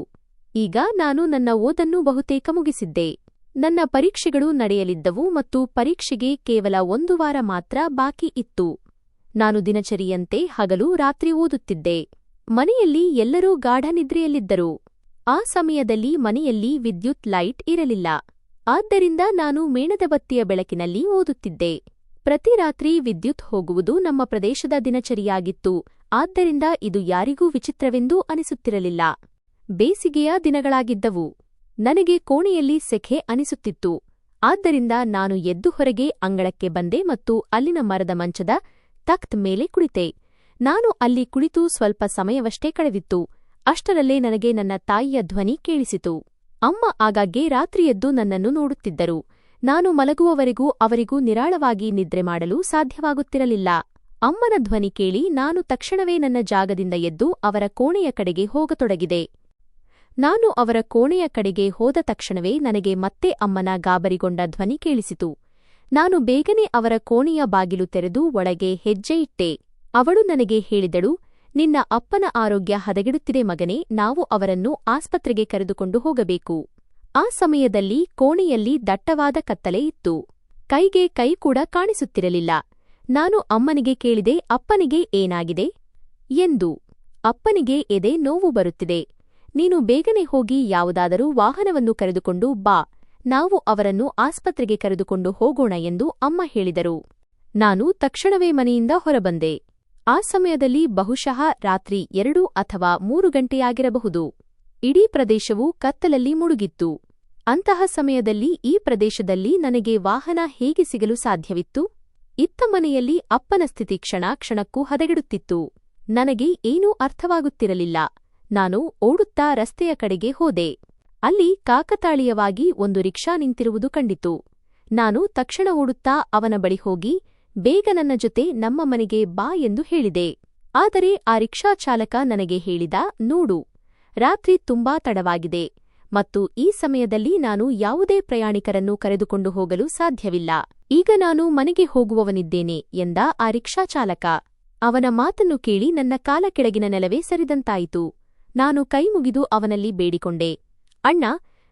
ಈಗ ನಾನು ನನ್ನ ಓದನ್ನು ಬಹುತೇಕ ಮುಗಿಸಿದ್ದೆ. ನನ್ನ ಪರೀಕ್ಷೆಗಳು ನಡೆಯಲಿದ್ದವು ಮತ್ತು ಪರೀಕ್ಷೆಗೆ ಕೇವಲ 1 ವಾರ ಮಾತ್ರ ಬಾಕಿ ಇತ್ತು. ನಾನು ದಿನಚರಿಯಂತೆ ಹಗಲು ರಾತ್ರಿ ಓದುತ್ತಿದ್ದೆ. ಮನೆಯಲ್ಲಿ ಎಲ್ಲರೂ ಗಾಢ ನಿದ್ರೆಯಲ್ಲಿದ್ದರು. ಆ ಸಮಯದಲ್ಲಿ ಮನೆಯಲ್ಲಿ ವಿದ್ಯುತ್ ಲೈಟ್ ಇರಲಿಲ್ಲ. ಆದ್ದರಿಂದ ನಾನು ಮೇಣದ ಬತ್ತಿಯ ಬೆಳಕಿನಲ್ಲಿ ಓದುತ್ತಿದ್ದೆ. ಪ್ರತಿ ರಾತ್ರಿ ವಿದ್ಯುತ್ ಹೋಗುವುದು ನಮ್ಮ ಪ್ರದೇಶದ ದಿನಚರಿಯಾಗಿತ್ತು, ಆದ್ದರಿಂದ ಇದು ಯಾರಿಗೂ ವಿಚಿತ್ರವೆಂದೂ ಅನಿಸುತ್ತಿರಲಿಲ್ಲ. ಬೇಸಿಗೆಯ ದಿನಗಳಾಗಿದ್ದವು. ನನಗೆ ಕೋಣೆಯಲ್ಲಿ ಸೆಖೆ ಅನಿಸುತ್ತಿತ್ತು. ಆದ್ದರಿಂದ ನಾನು ಎದ್ದು ಹೊರಗೆ ಅಂಗಳಕ್ಕೆ ಬಂದೆ ಮತ್ತು ಅಲ್ಲಿನ ಮರದ ಮಂಚದ ತಖ್ತ್ ಮೇಲೆ ಕುಳಿತೆ. ನಾನು ಅಲ್ಲಿ ಕುಳಿತು ಸ್ವಲ್ಪ ಸಮಯವಷ್ಟೇ ಕಳೆದಿತ್ತು. ಅಷ್ಟರಲ್ಲೇ ನನಗೆ ನನ್ನ ತಾಯಿಯ ಧ್ವನಿ ಕೇಳಿಸಿತು. ಅಮ್ಮ ಆಗಾಗ್ಗೆ ರಾತ್ರಿಯೆದ್ದು ನನ್ನನ್ನು ನೋಡುತ್ತಿದ್ದರು. ನಾನು ಮಲಗುವವರೆಗೂ ಅವರಿಗೂ ನಿರಾಳವಾಗಿ ನಿದ್ರೆ ಮಾಡಲು ಸಾಧ್ಯವಾಗುತ್ತಿರಲಿಲ್ಲ. ಅಮ್ಮನ ಧ್ವನಿ ಕೇಳಿ ನಾನು ತಕ್ಷಣವೇ ನನ್ನ ಜಾಗದಿಂದ ಎದ್ದು ಅವರ ಕೋಣೆಯ ಕಡೆಗೆ ಹೋಗತೊಡಗಿದೆ. ನಾನು ಅವರ ಕೋಣೆಯ ಕಡೆಗೆ ಹೋದ ತಕ್ಷಣವೇ ನನಗೆ ಮತ್ತೆ ಅಮ್ಮನ ಗಾಬರಿಗೊಂಡ ಧ್ವನಿ ಕೇಳಿಸಿತು. ನಾನು ಬೇಗನೆ ಅವರ ಕೋಣೆಯ ಬಾಗಿಲು ತೆರೆದು ಒಳಗೆ ಹೆಜ್ಜೆ ಇಟ್ಟೆ. ಅವಳು ನನಗೆ ಹೇಳಿದಳು, ನಿನ್ನ ಅಪ್ಪನ ಆರೋಗ್ಯ ಹದಗೆಡುತ್ತಿದೆ ಮಗನೇ, ನಾವು ಅವರನ್ನು ಆಸ್ಪತ್ರೆಗೆ ಕರೆದುಕೊಂಡು ಹೋಗಬೇಕು. ಆ ಸಮಯದಲ್ಲಿ ಕೋಣೆಯಲ್ಲಿ ದಟ್ಟವಾದ ಕತ್ತಲೆ ಇತ್ತು. ಕೈಗೆ ಕೈ ಕೂಡ ಕಾಣಿಸುತ್ತಿರಲಿಲ್ಲ. ನಾನು ಅಮ್ಮನಿಗೆ ಕೇಳಿದೆ, ಅಪ್ಪನಿಗೆ ಏನಾಗಿದೆ ಎಂದು. ಅಪ್ಪನಿಗೆ ಎದೆ ನೋವು ಬರುತ್ತಿದೆ. ನೀನು ಬೇಗನೆ ಹೋಗಿ ಯಾವುದಾದರೂ ವಾಹನವನ್ನು ಕರೆದುಕೊಂಡು ಬಾ, ನಾವು ಅವರನ್ನು ಆಸ್ಪತ್ರೆಗೆ ಕರೆದುಕೊಂಡು ಹೋಗೋಣ ಎಂದು ಅಮ್ಮ ಹೇಳಿದರು. ನಾನು ತಕ್ಷಣವೇ ಮನೆಯಿಂದ ಹೊರಬಂದೆ. ಆ ಸಮಯದಲ್ಲಿ ಬಹುಶಃ ರಾತ್ರಿ 2 ಅಥವಾ 3 ಗಂಟೆಯಾಗಿರಬಹುದು. ಇಡೀ ಪ್ರದೇಶವು ಕತ್ತಲಲ್ಲಿ ಮುಳುಗಿತ್ತು. ಅಂತಹ ಸಮಯದಲ್ಲಿ ಈ ಪ್ರದೇಶದಲ್ಲಿ ನನಗೆ ವಾಹನ ಹೇಗೆ ಸಿಗಲು ಸಾಧ್ಯವಿತ್ತು? ಇತ್ತ ಮನೆಯಲ್ಲಿ ಅಪ್ಪನ ಸ್ಥಿತಿ ಕ್ಷಣ ಕ್ಷಣಕ್ಕೂ ಹದಗೆಡುತ್ತಿತ್ತು. ನನಗೆ ಏನೂ ಅರ್ಥವಾಗುತ್ತಿರಲಿಲ್ಲ. ನಾನು ಓಡುತ್ತಾ ರಸ್ತೆಯ ಕಡೆಗೆ ಹೋದೆ. ಅಲ್ಲಿ ಕಾಕತಾಳೀಯವಾಗಿ ಒಂದು ರಿಕ್ಷಾ ನಿಂತಿರುವುದು ಕಂಡಿತು. ನಾನು ತಕ್ಷಣ ಓಡುತ್ತಾ ಅವನ ಬಳಿ ಹೋಗಿ, ಬೇಗ ನನ್ನ ಜೊತೆ ನಮ್ಮ ಮನೆಗೆ ಬಾ ಎಂದು ಹೇಳಿದೆ. ಆದರೆ ಆ ರಿಕ್ಷಾ ಚಾಲಕ ನನಗೆ ಹೇಳಿದ, ನೋಡು, ರಾತ್ರಿ ತುಂಬಾ ತಡವಾಗಿದೆ ಮತ್ತು ಈ ಸಮಯದಲ್ಲಿ ನಾನು ಯಾವುದೇ ಪ್ರಯಾಣಿಕರನ್ನು ಕರೆದುಕೊಂಡು ಹೋಗಲು ಸಾಧ್ಯವಿಲ್ಲ. ಈಗ ನಾನು ಮನೆಗೆ ಹೋಗುವವನಿದ್ದೇನೆ ಎಂದ ಆ ರಿಕ್ಷಾ ಚಾಲಕ. ಅವನ ಮಾತನ್ನು ಕೇಳಿ ನನ್ನ ಕಾಲ ಕೆಳಗಿನ ನೆಲವೇ ಸರಿದಂತಾಯಿತು. ನಾನು ಕೈಮುಗಿದು ಅವನಲ್ಲಿ ಬೇಡಿಕೊಂಡೆ, ಅಣ್ಣ,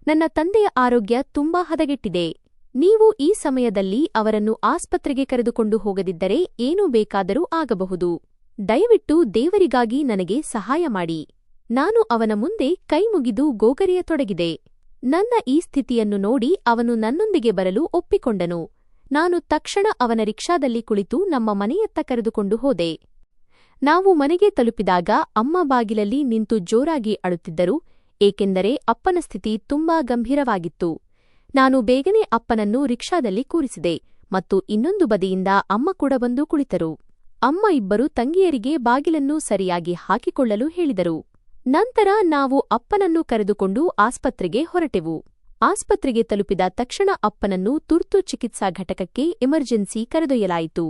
ನನ್ನ ತಂದೆಯ ಆರೋಗ್ಯ ತುಂಬಾ ಹದಗೆಟ್ಟಿದೆ. ನೀವು ಈ ಸಮಯದಲ್ಲಿ ಅವರನ್ನು ಆಸ್ಪತ್ರೆಗೆ ಕರೆದುಕೊಂಡು ಹೋಗದಿದ್ದರೆ ಏನೂ ಬೇಕಾದರೂ ಆಗಬಹುದು. ದಯವಿಟ್ಟು ದೇವರಿಗಾಗಿ ನನಗೆ ಸಹಾಯ ಮಾಡಿ. ನಾನು ಅವನ ಮುಂದೆ ಕೈಮುಗಿದು ಗೋಗರೆಯತೊಡಗಿದೆ. ನನ್ನ ಈ ಸ್ಥಿತಿಯನ್ನು ನೋಡಿ ಅವನು ನನ್ನೊಂದಿಗೆ ಬರಲು ಒಪ್ಪಿಕೊಂಡನು. ನಾನು ತಕ್ಷಣ ಅವನ ರಿಕ್ಷಾದಲ್ಲಿ ಕುಳಿತು ನಮ್ಮ ಮನೆಯತ್ತ ಕರೆದುಕೊಂಡು ಹೋದೆ. ನಾವು ಮನೆಗೆ ತಲುಪಿದಾಗ ಅಮ್ಮ ಬಾಗಿಲಲ್ಲಿ ನಿಂತು ಜೋರಾಗಿ ಅಳುತ್ತಿದ್ದರು, ಏಕೆಂದರೆ ಅಪ್ಪನ ಸ್ಥಿತಿ ತುಂಬಾ ಗಂಭೀರವಾಗಿತ್ತು. ನಾನು ಬೇಗನೆ ಅಪ್ಪನನ್ನು ರಿಕ್ಷಾದಲ್ಲಿ ಕೂರಿಸಿದೆ ಮತ್ತು ಇನ್ನೊಂದು ಬದಿಯಿಂದ ಅಮ್ಮ ಕೂಡ ಬಂದು ಕುಳಿತರು. ಅಮ್ಮ ಇಬ್ಬರು ತಂಗಿಯರಿಗೆ ಬಾಗಿಲನ್ನು ಸರಿಯಾಗಿ ಹಾಕಿಕೊಳ್ಳಲು ಹೇಳಿದರು. ನಂತರ ನಾವು ಅಪ್ಪನನ್ನು ಕರೆದುಕೊಂಡು ಆಸ್ಪತ್ರೆಗೆ ಹೊರಟೆವು. ಆಸ್ಪತ್ರೆಗೆ ತಲುಪಿದ ತಕ್ಷಣ ಅಪ್ಪನನ್ನು ತುರ್ತು ಚಿಕಿತ್ಸಾ ಘಟಕಕ್ಕೆ ಎಮರ್ಜೆನ್ಸಿ ಕರೆದೊಯ್ಯಲಾಯಿತು.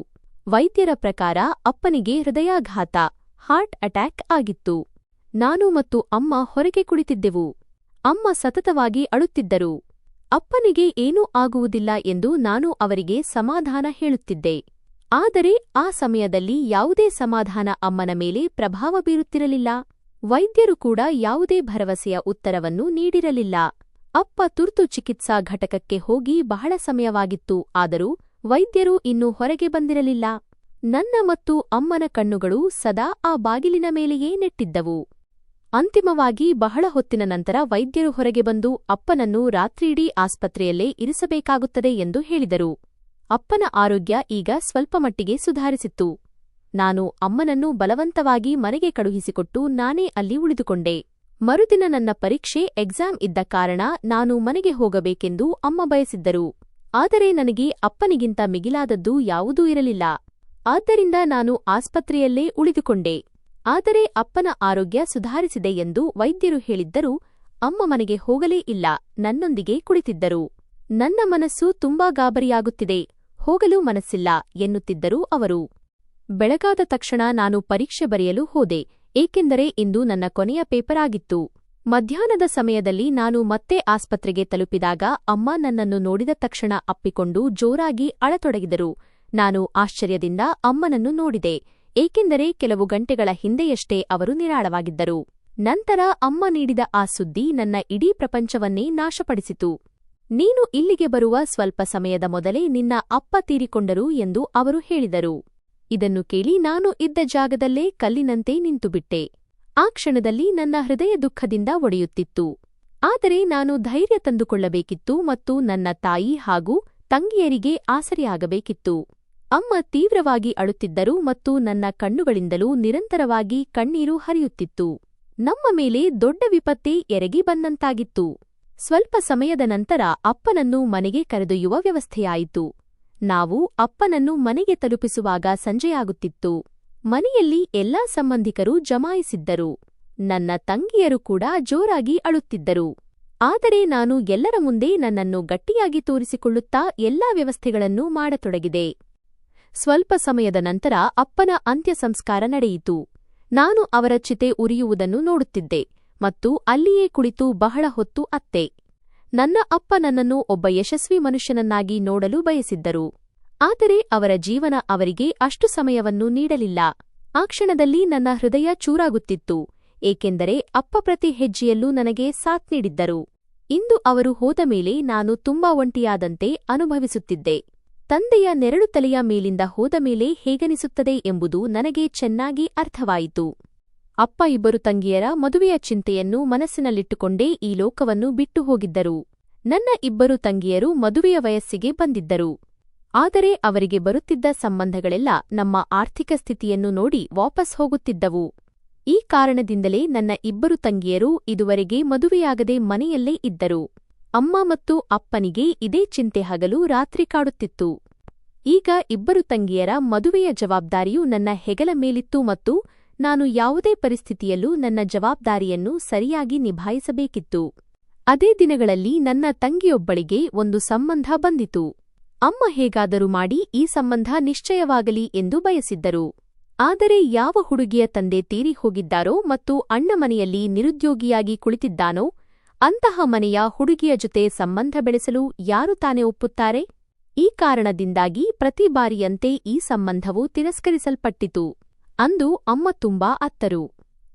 ವೈದ್ಯರ ಪ್ರಕಾರ ಅಪ್ಪನಿಗೆ ಹೃದಯಾಘಾತ, ಹಾರ್ಟ್ ಅಟ್ಯಾಕ್ ಆಗಿತ್ತು. ನಾನು ಮತ್ತು ಅಮ್ಮ ಹೊರಗೆ ಕುಳಿತಿದ್ದೆವು. ಅಮ್ಮ ಸತತವಾಗಿ ಅಳುತ್ತಿದ್ದರು. ಅಪ್ಪನಿಗೆ ಏನೂ ಆಗುವುದಿಲ್ಲ ಎಂದು ನಾನು ಅವರಿಗೆ ಸಮಾಧಾನ ಹೇಳುತ್ತಿದ್ದೆ. ಆದರೆ ಆ ಸಮಯದಲ್ಲಿ ಯಾವುದೇ ಸಮಾಧಾನ ಅಮ್ಮನ ಮೇಲೆ ಪ್ರಭಾವ ಬೀರುತ್ತಿರಲಿಲ್ಲ. ವೈದ್ಯರು ಕೂಡ ಯಾವುದೇ ಭರವಸೆಯ ಉತ್ತರವನ್ನು ನೀಡಿರಲಿಲ್ಲ. ಅಪ್ಪ ತುರ್ತು ಚಿಕಿತ್ಸಾ ಘಟಕಕ್ಕೆ ಹೋಗಿ ಬಹಳ ಸಮಯವಾಗಿತ್ತು, ಆದರೂ ವೈದ್ಯರು ಇನ್ನೂ ಹೊರಗೆ ಬಂದಿರಲಿಲ್ಲ. ನನ್ನ ಮತ್ತು ಅಮ್ಮನ ಕಣ್ಣುಗಳು ಸದಾ ಆ ಬಾಗಿಲಿನ ಮೇಲೆಯೇ ನೆಟ್ಟಿದ್ದವು. ಅಂತಿಮವಾಗಿ ಬಹಳ ಹೊತ್ತಿನ ನಂತರ ವೈದ್ಯರು ಹೊರಗೆ ಬಂದು ಅಪ್ಪನನ್ನು ರಾತ್ರಿಯಿಡೀ ಆಸ್ಪತ್ರೆಯಲ್ಲೇ ಇರಿಸಬೇಕಾಗುತ್ತದೆ ಎಂದು ಹೇಳಿದರು. ಅಪ್ಪನ ಆರೋಗ್ಯ ಈಗ ಸ್ವಲ್ಪಮಟ್ಟಿಗೆ ಸುಧಾರಿಸಿತ್ತು. ನಾನು ಅಮ್ಮನನ್ನು ಬಲವಂತವಾಗಿ ಮನೆಗೆ ಕಳುಹಿಸಿಕೊಟ್ಟು ನಾನೇ ಅಲ್ಲಿ ಉಳಿದುಕೊಂಡೆ. ಮರುದಿನ ನನ್ನ ಪರೀಕ್ಷೆ ಎಕ್ಸಾಮ್ ಇದ್ದ ಕಾರಣ ನಾನು ಮನೆಗೆ ಹೋಗಬೇಕೆಂದು ಅಮ್ಮ ಬಯಸಿದ್ದರು. ಆದರೆ ನನಗೆ ಅಪ್ಪನಿಗಿಂತ ಮಿಗಿಲಾದದ್ದು ಯಾವುದೂ ಇರಲಿಲ್ಲ. ಆದ್ದರಿಂದ ನಾನು ಆಸ್ಪತ್ರೆಯಲ್ಲೇ ಉಳಿದುಕೊಂಡೆ. ಆದರೆ ಅಪ್ಪನ ಆರೋಗ್ಯ ಸುಧಾರಿಸಿದೆ ಎಂದು ವೈದ್ಯರು ಹೇಳಿದ್ದರೂ ಅಮ್ಮ ಮನೆಗೆ ಹೋಗಲೇ ಇಲ್ಲ, ನನ್ನೊಂದಿಗೆ ಕುಳಿತಿದ್ದರು. ನನ್ನ ಮನಸ್ಸು ತುಂಬಾ ಗಾಬರಿಯಾಗುತ್ತಿದೆ, ಹೋಗಲು ಮನಸ್ಸಿಲ್ಲ ಎನ್ನುತ್ತಿದ್ದರು ಅವರು. ಬೆಳಗಾದ ತಕ್ಷಣ ನಾನು ಪರೀಕ್ಷೆ ಬರೆಯಲು ಹೋದೆ, ಏಕೆಂದರೆ ಇಂದು ನನ್ನ ಕೊನೆಯ ಪೇಪರ್ ಆಗಿತ್ತು. ಮಧ್ಯಾಹ್ನದ ಸಮಯದಲ್ಲಿ ನಾನು ಮತ್ತೆ ಆಸ್ಪತ್ರೆಗೆ ತಲುಪಿದಾಗ ಅಮ್ಮ ನನ್ನನ್ನು ನೋಡಿದ ತಕ್ಷಣ ಅಪ್ಪಿಕೊಂಡು ಜೋರಾಗಿ ಅಳತೊಡಗಿದರು. ನಾನು ಆಶ್ಚರ್ಯದಿಂದ ಅಮ್ಮನನ್ನು ನೋಡಿದೆ, ಏಕೆಂದರೆ ಕೆಲವು ಗಂಟೆಗಳ ಹಿಂದೆಯಷ್ಟೇ ಅವರು ನಿರಾಳವಾಗಿದ್ದರು. ನಂತರ ಅಮ್ಮ ನೀಡಿದ ಆ ಸುದ್ದಿ ನನ್ನ ಇಡೀ ಪ್ರಪಂಚವನ್ನೇ ನಾಶಪಡಿಸಿತು. ನೀನು ಇಲ್ಲಿಗೆ ಬರುವ ಸ್ವಲ್ಪ ಸಮಯದ ಮೊದಲೇ ನಿನ್ನ ಅಪ್ಪ ತೀರಿಕೊಂಡರು ಎಂದು ಅವರು ಹೇಳಿದರು. ಇದನ್ನು ಕೇಳಿ ನಾನು ಇದ್ದ ಜಾಗದಲ್ಲೇ ಕಲ್ಲಿನಂತೆ ನಿಂತುಬಿಟ್ಟೆ. ಆ ಕ್ಷಣದಲ್ಲಿ ನನ್ನ ಹೃದಯ ದುಃಖದಿಂದ ಒಡೆಯುತ್ತಿತ್ತು. ಆದರೆ ನಾನು ಧೈರ್ಯ ತಂದುಕೊಳ್ಳಬೇಕಿತ್ತು ಮತ್ತು ನನ್ನ ತಾಯಿ ಹಾಗೂ ತಂಗಿಯರಿಗೆ ಆಸರೆಯಾಗಬೇಕಿತ್ತು. ಅಮ್ಮ ತೀವ್ರವಾಗಿ ಅಳುತ್ತಿದ್ದರು ಮತ್ತು ನನ್ನ ಕಣ್ಣುಗಳಿಂದಲೂ ನಿರಂತರವಾಗಿ ಕಣ್ಣೀರು ಹರಿಯುತ್ತಿತ್ತು. ನಮ್ಮ ಮೇಲೆ ದೊಡ್ಡ ವಿಪತ್ತೇ ಎರಗಿ ಬಂದಂತಾಗಿತ್ತು. ಸ್ವಲ್ಪ ಸಮಯದ ನಂತರ ಅಪ್ಪನನ್ನು ಮನೆಗೆ ಕರೆದೊಯ್ಯುವ ವ್ಯವಸ್ಥೆಯಾಯಿತು. ನಾವು ಅಪ್ಪನನ್ನು ಮನೆಗೆ ತಲುಪಿಸುವಾಗ ಸಂಜೆಯಾಗುತ್ತಿತ್ತು. ಮನೆಯಲ್ಲಿ ಎಲ್ಲಾ ಸಂಬಂಧಿಕರು ಜಮಾಯಿಸಿದ್ದರು. ನನ್ನ ತಂಗಿಯರು ಕೂಡ ಜೋರಾಗಿ ಅಳುತ್ತಿದ್ದರು. ಆದರೆ ನಾನು ಎಲ್ಲರ ಮುಂದೆ ನನ್ನನ್ನು ಗಟ್ಟಿಯಾಗಿ ತೋರಿಸಿಕೊಳ್ಳುತ್ತಾ ಎಲ್ಲಾ ವ್ಯವಸ್ಥೆಗಳನ್ನೂ ಮಾಡತೊಡಗಿದೆ. ಸ್ವಲ್ಪ ಸಮಯದ ನಂತರ ಅಪ್ಪನ ಅಂತ್ಯ ಸಂಸ್ಕಾರ ನಡೆಯಿತು. ನಾನು ಅವರ ಚಿತೆ ಉರಿಯುವುದನ್ನು ನೋಡುತ್ತಿದ್ದೆ ಮತ್ತು ಅಲ್ಲಿಯೇ ಕುಳಿತು ಬಹಳ ಹೊತ್ತು ಅತ್ತೆ. ನನ್ನ ಅಪ್ಪ ನನ್ನನ್ನು ಒಬ್ಬ ಯಶಸ್ವಿ ಮನುಷ್ಯನನ್ನಾಗಿ ನೋಡಲು ಬಯಸಿದ್ದರು. ಆದರೆ ಅವರ ಜೀವನ ಅವರಿಗೆ ಅಷ್ಟು ಸಮಯವನ್ನು ನೀಡಲಿಲ್ಲ. ಆ ಕ್ಷಣದಲ್ಲಿ ನನ್ನ ಹೃದಯ ಚೂರಾಗುತ್ತಿತ್ತು, ಏಕೆಂದರೆ ಅಪ್ಪ ಪ್ರತಿ ಹೆಜ್ಜೆಯಲ್ಲೂ ನನಗೆ ಸಾಥ್ ನೀಡಿದ್ದರು. ಇಂದು ಅವರು ಹೋದ ಮೇಲೆ ನಾನು ತುಂಬಾ ಒಂಟಿಯಾದಂತೆ ಅನುಭವಿಸುತ್ತಿದ್ದೆ. ತಂದೆಯ ನೆರಳು ತಲೆಯ ಮೇಲಿಂದ ಹೋದ ಮೇಲೆ ಹೇಗನಿಸುತ್ತದೆ ಎಂಬುದು ನನಗೆ ಚೆನ್ನಾಗಿ ಅರ್ಥವಾಯಿತು. ಅಪ್ಪ ಇಬ್ಬರು ತಂಗಿಯರ ಮದುವೆಯ ಚಿಂತೆಯನ್ನು ಮನಸ್ಸಿನಲ್ಲಿಟ್ಟುಕೊಂಡೇ ಈ ಲೋಕವನ್ನು ಬಿಟ್ಟು ಹೋಗಿದ್ದರು. ನನ್ನ ಇಬ್ಬರು ತಂಗಿಯರು ಮದುವೆಯ ವಯಸ್ಸಿಗೆ ಬಂದಿದ್ದರು. ಆದರೆ ಅವರಿಗೆ ಬರುತ್ತಿದ್ದ ಸಂಬಂಧಗಳೆಲ್ಲ ನಮ್ಮ ಆರ್ಥಿಕ ಸ್ಥಿತಿಯನ್ನು ನೋಡಿ ವಾಪಸ್ ಹೋಗುತ್ತಿದ್ದವು. ಈ ಕಾರಣದಿಂದಲೇ ನನ್ನ ಇಬ್ಬರು ತಂಗಿಯರು ಇದುವರೆಗೆ ಮದುವೆಯಾಗದೆ ಮನೆಯಲ್ಲೇ ಇದ್ದರು. ಅಮ್ಮ ಮತ್ತು ಅಪ್ಪನಿಗೆ ಇದೇ ಚಿಂತೆ ಹಗಲು ರಾತ್ರಿ ಕಾಡುತ್ತಿತ್ತು. ಈಗ ಇಬ್ಬರು ತಂಗಿಯರ ಮದುವೆಯ ಜವಾಬ್ದಾರಿಯು ನನ್ನ ಹೆಗಲ ಮೇಲಿತ್ತು ಮತ್ತು ನಾನು ಯಾವುದೇ ಪರಿಸ್ಥಿತಿಯಲ್ಲೂ ನನ್ನ ಜವಾಬ್ದಾರಿಯನ್ನು ಸರಿಯಾಗಿ ನಿಭಾಯಿಸಬೇಕಿತ್ತು. ಅದೇ ದಿನಗಳಲ್ಲಿ ನನ್ನ ತಂಗಿಯೊಬ್ಬಳಿಗೆ ಒಂದು ಸಂಬಂಧ ಬಂದಿತು. ಅಮ್ಮ ಹೇಗಾದರೂ ಮಾಡಿ ಈ ಸಂಬಂಧ ನಿಶ್ಚಯವಾಗಲಿ ಎಂದು ಬಯಸಿದ್ದರು. ಆದರೆ ಯಾವ ಹುಡುಗಿಯ ತಂದೆ ತೀರಿ ಹೋಗಿದ್ದಾರೋ ಮತ್ತು ಅಣ್ಣ ಮನೆಯಲ್ಲಿ ನಿರುದ್ಯೋಗಿಯಾಗಿ ಕುಳಿತಿದ್ದಾನೋ ಅಂತಹ ಮನೆಯ ಹುಡುಗಿಯ ಜೊತೆ ಸಂಬಂಧ ಬೆಳೆಸಲು ಯಾರು ತಾನೇ ಒಪ್ಪುತ್ತಾರೆ? ಈ ಕಾರಣದಿಂದಾಗಿ ಪ್ರತಿ ಬಾರಿಯಂತೆ ಈ ಸಂಬಂಧವು ತಿರಸ್ಕರಿಸಲ್ಪಟ್ಟಿತು. ಅಂದು ಅಮ್ಮ ತುಂಬಾ ಅತ್ತರು.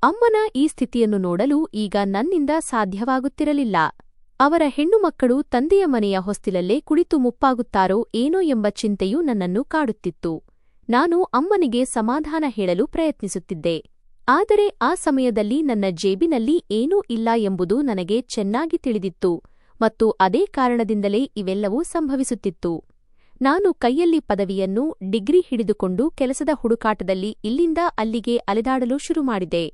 ಅಮ್ಮನ ಈ ಸ್ಥಿತಿಯನ್ನು ನೋಡಲು ಈಗ ನನ್ನಿಂದ ಸಾಧ್ಯವಾಗುತ್ತಿರಲಿಲ್ಲ. ಅವರ ಹೆಣ್ಣುಮಕ್ಕಳು ತಂದೆಯ ಮನೆಯ ಹೊಸ್ತಿಲಲ್ಲೇ ಕುಳಿತು ಮುಪ್ಪಾಗುತ್ತಾರೋ ಏನೋ ಎಂಬ ಚಿಂತೆಯು ನನ್ನನ್ನು ಕಾಡುತ್ತಿತ್ತು. ನಾನು ಅಮ್ಮನಿಗೆ ಸಮಾಧಾನ ಹೇಳಲು ಪ್ರಯತ್ನಿಸುತ್ತಿದ್ದೆ. ಆದರೆ ಆ ಸಮಯದಲ್ಲಿ ನನ್ನ ಜೇಬಿನಲ್ಲಿ ಏನೂ ಇಲ್ಲ ಎಂಬುದು ನನಗೆ ಚೆನ್ನಾಗಿ ತಿಳಿದಿತ್ತು ಮತ್ತು ಅದೇ ಕಾರಣದಿಂದಲೇ ಇವೆಲ್ಲವೂ ಸಂಭವಿಸುತ್ತಿತ್ತು. ನಾನು ಕೈಯಲ್ಲಿ ಪದವಿಯನ್ನು, ಡಿಗ್ರಿ ಹಿಡಿದುಕೊಂಡು ಕೆಲಸದ ಹುಡುಕಾಟದಲ್ಲಿ ಇಲ್ಲಿಂದ ಅಲ್ಲಿಗೆ ಅಲೆದಾಡಲು ಶುರುಮಾಡಿದೆ.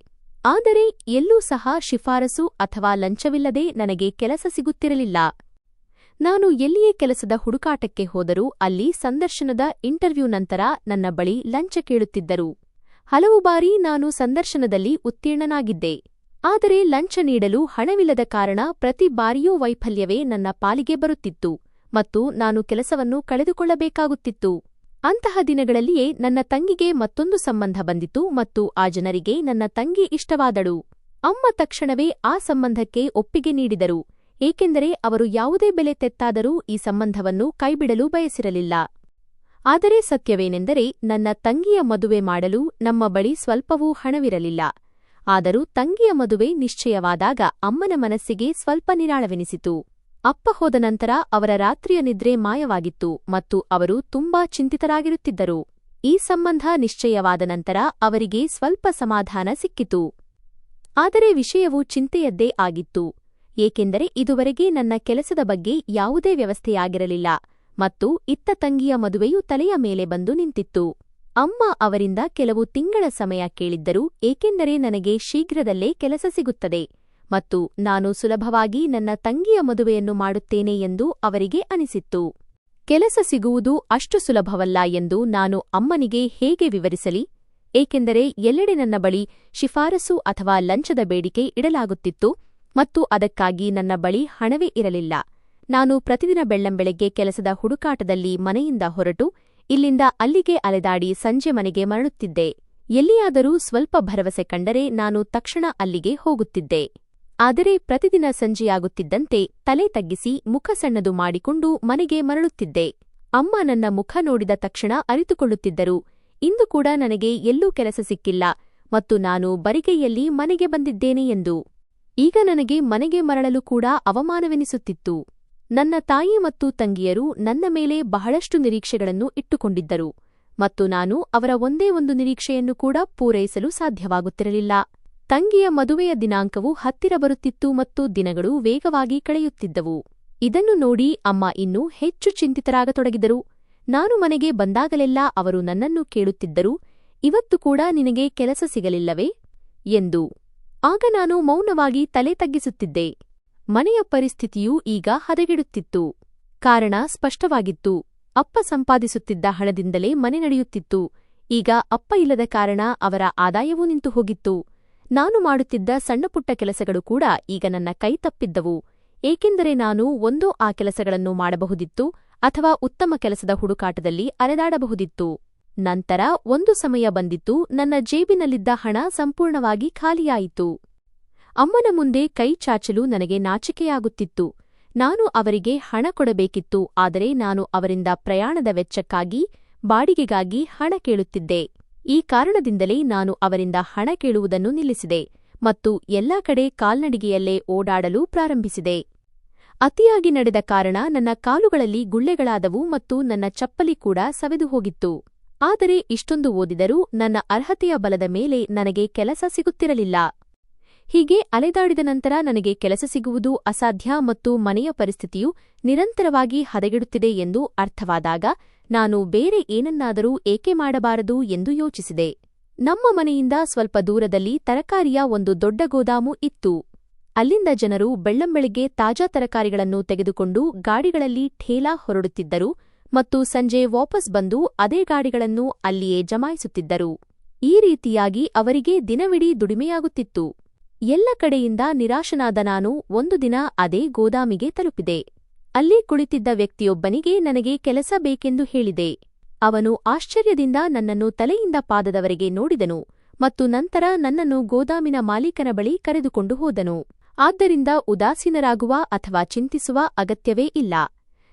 ಆದರೆ ಎಲ್ಲೂ ಸಹ ಶಿಫಾರಸು ಅಥವಾ ಲಂಚವಿಲ್ಲದೆ ನನಗೆ ಕೆಲಸ ಸಿಗುತ್ತಿರಲಿಲ್ಲ. ನಾನು ಎಲ್ಲಿಯೇ ಕೆಲಸದ ಹುಡುಕಾಟಕ್ಕೆ ಹೋದರೂ ಅಲ್ಲಿ ಸಂದರ್ಶನದ ಇಂಟರ್ವ್ಯೂ ನಂತರ ನನ್ನ ಬಳಿ ಲಂಚ ಕೇಳುತ್ತಿದ್ದರು. ಹಲವು ಬಾರಿ ನಾನು ಸಂದರ್ಶನದಲ್ಲಿ ಉತ್ತೀರ್ಣನಾಗಿದ್ದೆ. ಆದರೆ ಲಂಚ ನೀಡಲು ಹಣವಿಲ್ಲದ ಕಾರಣ ಪ್ರತಿ ಬಾರಿಯೂ ವೈಫಲ್ಯವೇ ನನ್ನ ಪಾಲಿಗೆ ಬರುತ್ತಿತ್ತು ಮತ್ತು ನಾನು ಕೆಲಸವನ್ನು ಕಳೆದುಕೊಳ್ಳಬೇಕಾಗುತ್ತಿತ್ತು. ಅಂತಹ ದಿನಗಳಲ್ಲಿಯೇ ನನ್ನ ತಂಗಿಗೆ ಮತ್ತೊಂದು ಸಂಬಂಧ ಬಂದಿತು ಮತ್ತು ಆ ಜನರಿಗೆ ನನ್ನ ತಂಗಿ ಇಷ್ಟವಾದಳು. ಅಮ್ಮ ತಕ್ಷಣವೇ ಆ ಸಂಬಂಧಕ್ಕೆ ಒಪ್ಪಿಗೆ ನೀಡಿದರು, ಏಕೆಂದರೆ ಅವರು ಯಾವುದೇ ಬೆಲೆ ತೆತ್ತಾದರೂ ಈ ಸಂಬಂಧವನ್ನು ಕೈಬಿಡಲು ಬಯಸಿರಲಿಲ್ಲ. ಆದರೆ ಸತ್ಯವೇನೆಂದರೆ ನನ್ನ ತಂಗಿಯ ಮದುವೆ ಮಾಡಲು ನಮ್ಮ ಬಳಿ ಸ್ವಲ್ಪವೂ ಹಣವಿರಲಿಲ್ಲ. ಆದರೂ ತಂಗಿಯ ಮದುವೆ ನಿಶ್ಚಯವಾದಾಗ ಅಮ್ಮನ ಮನಸ್ಸಿಗೆ ಸ್ವಲ್ಪ ನಿರಾಳವೆನಿಸಿತು. ಅಪ್ಪ ಹೋದ ನಂತರ ಅವರ ರಾತ್ರಿಯ ನಿದ್ರೆ ಮಾಯವಾಗಿತ್ತು ಮತ್ತು ಅವರು ತುಂಬಾ ಚಿಂತಿತರಾಗಿರುತ್ತಿದ್ದರು. ಈ ಸಂಬಂಧ ನಿಶ್ಚಯವಾದ ನಂತರ ಅವರಿಗೆ ಸ್ವಲ್ಪ ಸಮಾಧಾನ ಸಿಕ್ಕಿತು. ಆದರೆ ವಿಷಯವು ಚಿಂತೆಯದ್ದೇ ಆಗಿತ್ತು, ಏಕೆಂದರೆ ಇದುವರೆಗೆ ನನ್ನ ಕೆಲಸದ ಬಗ್ಗೆ ಯಾವುದೇ ವ್ಯವಸ್ಥೆಯಾಗಿರಲಿಲ್ಲ ಮತ್ತು ಇತ್ತ ತಂಗಿಯ ಮದುವೆಯು ತಲೆಯ ಮೇಲೆ ಬಂದು ನಿಂತಿತ್ತು. ಅಮ್ಮ ಅವರಿಂದ ಕೆಲವು ತಿಂಗಳ ಸಮಯ ಕೇಳಿದ್ದರು, ಏಕೆಂದರೆ ನನಗೆ ಶೀಘ್ರದಲ್ಲೇ ಕೆಲಸ ಸಿಗುತ್ತದೆ ಮತ್ತು ನಾನು ಸುಲಭವಾಗಿ ನನ್ನ ತಂಗಿಯ ಮದುವೆಯನ್ನು ಮಾಡುತ್ತೇನೆ ಎಂದು ಅವರಿಗೆ ಅನಿಸಿತ್ತು. ಕೆಲಸ ಸಿಗುವುದು ಅಷ್ಟು ಸುಲಭವಲ್ಲ ಎಂದು ನಾನು ಅಮ್ಮನಿಗೆ ಹೇಗೆ ವಿವರಿಸಲಿ? ಏಕೆಂದರೆ ಎಲ್ಲೆಡೆ ನನ್ನ ಬಳಿ ಶಿಫಾರಸು ಅಥವಾ ಲಂಚದ ಬೇಡಿಕೆ ಇಡಲಾಗುತ್ತಿತ್ತು ಮತ್ತು ಅದಕ್ಕಾಗಿ ನನ್ನ ಬಳಿ ಹಣವೇ ಇರಲಿಲ್ಲ. ನಾನು ಪ್ರತಿದಿನ ಬೆಳ್ಳಂಬೆಳಗ್ಗೆ ಕೆಲಸದ ಹುಡುಕಾಟದಲ್ಲಿ ಮನೆಯಿಂದ ಹೊರಟು ಇಲ್ಲಿಂದ ಅಲ್ಲಿಗೆ ಅಲೆದಾಡಿ ಸಂಜೆ ಮನೆಗೆ ಮರಳುತ್ತಿದ್ದೆ. ಎಲ್ಲಿಯಾದರೂ ಸ್ವಲ್ಪ ಭರವಸೆ ಕಂಡರೆ ನಾನು ತಕ್ಷಣ ಅಲ್ಲಿಗೆ ಹೋಗುತ್ತಿದ್ದೆ. ಆದರೆ ಪ್ರತಿದಿನ ಸಂಜೆಯಾಗುತ್ತಿದ್ದಂತೆ ತಲೆ ತಗ್ಗಿಸಿ ಮುಖ ಸಣ್ಣದು ಮಾಡಿಕೊಂಡು ಮನೆಗೆ ಮರಳುತ್ತಿದ್ದೆ. ಅಮ್ಮ ನನ್ನ ಮುಖ ನೋಡಿದ ತಕ್ಷಣ ಅರಿತುಕೊಳ್ಳುತ್ತಿದ್ದರು, ಇಂದು ಕೂಡ ನನಗೆ ಎಲ್ಲೂ ಕೆಲಸ ಸಿಕ್ಕಿಲ್ಲ ಮತ್ತು ನಾನು ಬರಿಗೈಯಲ್ಲಿ ಮನೆಗೆ ಬಂದಿದ್ದೇನೆ ಎಂದು. ಈಗ ನನಗೆ ಮನೆಗೆ ಮರಳಲು ಕೂಡ ಅವಮಾನವೆನಿಸುತ್ತಿತ್ತು. ನನ್ನ ತಾಯಿ ಮತ್ತು ತಂಗಿಯರು ನನ್ನ ಮೇಲೆ ಬಹಳಷ್ಟು ನಿರೀಕ್ಷೆಗಳನ್ನು ಇಟ್ಟುಕೊಂಡಿದ್ದರು ಮತ್ತು ನಾನು ಅವರ ಒಂದೇ ಒಂದು ನಿರೀಕ್ಷೆಯನ್ನು ಕೂಡ ಪೂರೈಸಲು ಸಾಧ್ಯವಾಗುತ್ತಿರಲಿಲ್ಲ. ತಂಗಿಯ ಮದುವೆಯ ದಿನಾಂಕವು ಹತ್ತಿರ ಬರುತ್ತಿತ್ತು ಮತ್ತು ದಿನಗಳು ವೇಗವಾಗಿ ಕಳೆಯುತ್ತಿದ್ದವು. ಇದನ್ನು ನೋಡಿ ಅಮ್ಮ ಇನ್ನೂ ಹೆಚ್ಚು ಚಿಂತಿತರಾಗತೊಡಗಿದರು. ನಾನು ಮನೆಗೆ ಬಂದಾಗಲೆಲ್ಲ ಅವರು ನನ್ನನ್ನು ಕೇಳುತ್ತಿದ್ದರು, ಇವತ್ತು ಕೂಡ ನಿನಗೆ ಕೆಲಸ ಸಿಗಲಿಲ್ಲವೇ ಎಂದು. ಆಗ ನಾನು ಮೌನವಾಗಿ ತಲೆ ತಗ್ಗಿಸುತ್ತಿದ್ದೆ. ಮನೆಯ ಪರಿಸ್ಥಿತಿಯೂ ಈಗ ಹದಗೆಡುತ್ತಿತ್ತು. ಕಾರಣ ಸ್ಪಷ್ಟವಾಗಿತ್ತು, ಅಪ್ಪ ಸಂಪಾದಿಸುತ್ತಿದ್ದ ಹಣದಿಂದಲೇ ಮನೆ ನಡೆಯುತ್ತಿತ್ತು. ಈಗ ಅಪ್ಪ ಇಲ್ಲದ ಕಾರಣ ಅವರ ಆದಾಯವೂ ನಿಂತು ಹೋಗಿತ್ತು. ನಾನು ಮಾಡುತ್ತಿದ್ದ ಸಣ್ಣಪುಟ್ಟ ಕೆಲಸಗಳು ಕೂಡ ಈಗ ನನ್ನ ಕೈ ತಪ್ಪಿದ್ದವು, ಏಕೆಂದರೆ ನಾನು ಒಂದೋ ಆ ಕೆಲಸಗಳನ್ನು ಮಾಡಬಹುದಿತ್ತು ಅಥವಾ ಉತ್ತಮ ಕೆಲಸದ ಹುಡುಕಾಟದಲ್ಲಿ ಅಲೆದಾಡಬಹುದಿತ್ತು. ನಂತರ ಒಂದು ಸಮಯ ಬಂದಿತ್ತು, ನನ್ನ ಜೇಬಿನಲ್ಲಿದ್ದ ಹಣ ಸಂಪೂರ್ಣವಾಗಿ ಖಾಲಿಯಾಯಿತು. ಅಮ್ಮನ ಮುಂದೆ ಕೈ ಚಾಚಲು ನನಗೆ ನಾಚಿಕೆಯಾಗುತ್ತಿತ್ತು. ನಾನು ಅವರಿಗೆ ಹಣ ಕೊಡಬೇಕಿತ್ತು, ಆದರೆ ನಾನು ಅವರಿಂದ ಪ್ರಯಾಣದ ವೆಚ್ಚಕ್ಕಾಗಿ, ಬಾಡಿಗೆಗಾಗಿ ಹಣ ಕೇಳುತ್ತಿದ್ದೆ. ಈ ಕಾರಣದಿಂದಲೇ ನಾನು ಅವರಿಂದ ಹಣ ಕೇಳುವುದನ್ನು ನಿಲ್ಲಿಸಿದೆ ಮತ್ತು ಎಲ್ಲಾ ಕಡೆ ಕಾಲ್ನಡಿಗೆಯಲ್ಲೇ ಓಡಾಡಲು ಪ್ರಾರಂಭಿಸಿದೆ. ಅತಿಯಾಗಿ ನಡೆದ ಕಾರಣ ನನ್ನ ಕಾಲುಗಳಲ್ಲಿ ಗುಳ್ಳೆಗಳಾದವು ಮತ್ತು ನನ್ನ ಚಪ್ಪಲಿ ಕೂಡ ಸವೆದು ಹೋಗಿತ್ತು. ಆದರೆ ಇಷ್ಟೊಂದು ಓದಿದರೂ ನನ್ನ ಅರ್ಹತೆಯ ಬಲದ ಮೇಲೆ ನನಗೆ ಕೆಲಸ ಸಿಗುತ್ತಿರಲಿಲ್ಲ. ಹೀಗೆ ಅಲೆದಾಡಿದ ನಂತರ ನನಗೆ ಕೆಲಸ ಸಿಗುವುದು ಅಸಾಧ್ಯ ಮತ್ತು ಮನೆಯ ಪರಿಸ್ಥಿತಿಯು ನಿರಂತರವಾಗಿ ಹದಗೆಡುತ್ತಿದೆ ಎಂದು ಅರ್ಥವಾದಾಗ ನಾನು ಬೇರೆ ಏನನ್ನಾದರೂ ಏಕೆ ಮಾಡಬಾರದು ಎಂದು ಯೋಚಿಸಿದೆ. ನಮ್ಮ ಮನೆಯಿಂದ ಸ್ವಲ್ಪ ದೂರದಲ್ಲಿ ತರಕಾರಿಯ ಒಂದು ದೊಡ್ಡ ಗೋದಾಮು ಇತ್ತು. ಅಲ್ಲಿಂದ ಜನರು ಬೆಳ್ಳಂಬೆಳಿಗ್ಗೆ ತಾಜಾ ತರಕಾರಿಗಳನ್ನು ತೆಗೆದುಕೊಂಡು ಗಾಡಿಗಳಲ್ಲಿ ಠೇಲಾ ಹೊರಡುತ್ತಿದ್ದರು ಮತ್ತು ಸಂಜೆ ವಾಪಸ್ ಬಂದು ಅದೇ ಗಾಡಿಗಳನ್ನು ಅಲ್ಲಿಯೇ ಜಮಾಯಿಸುತ್ತಿದ್ದರು. ಈ ರೀತಿಯಾಗಿ ಅವರಿಗೆ ದಿನವಿಡೀ ದುಡಿಮೆಯಾಗುತ್ತಿತ್ತು. ಎಲ್ಲ ಕಡೆಯಿಂದ ನಿರಾಶನಾದ ನಾನು ಒಂದು ದಿನ ಅದೇ ಗೋದಾಮಿಗೆ ತಲುಪಿದೆ. ಅಲ್ಲಿ ಕುಳಿತಿದ್ದ ವ್ಯಕ್ತಿಯೊಬ್ಬನಿಗೆ ನನಗೆ ಕೆಲಸ ಬೇಕೆಂದು ಹೇಳಿದೆ. ಅವನು ಆಶ್ಚರ್ಯದಿಂದ ನನ್ನನ್ನು ತಲೆಯಿಂದ ಪಾದದವರೆಗೆ ನೋಡಿದನು ಮತ್ತು ನಂತರ ನನ್ನನ್ನು ಗೋದಾಮಿನ ಮಾಲೀಕನ ಬಳಿ ಕರೆದುಕೊಂಡು ಹೋದನು. ಆದ್ದರಿಂದ ಉದಾಸೀನರಾಗುವ ಅಥವಾ ಚಿಂತಿಸುವ ಅಗತ್ಯವೇ ಇಲ್ಲ.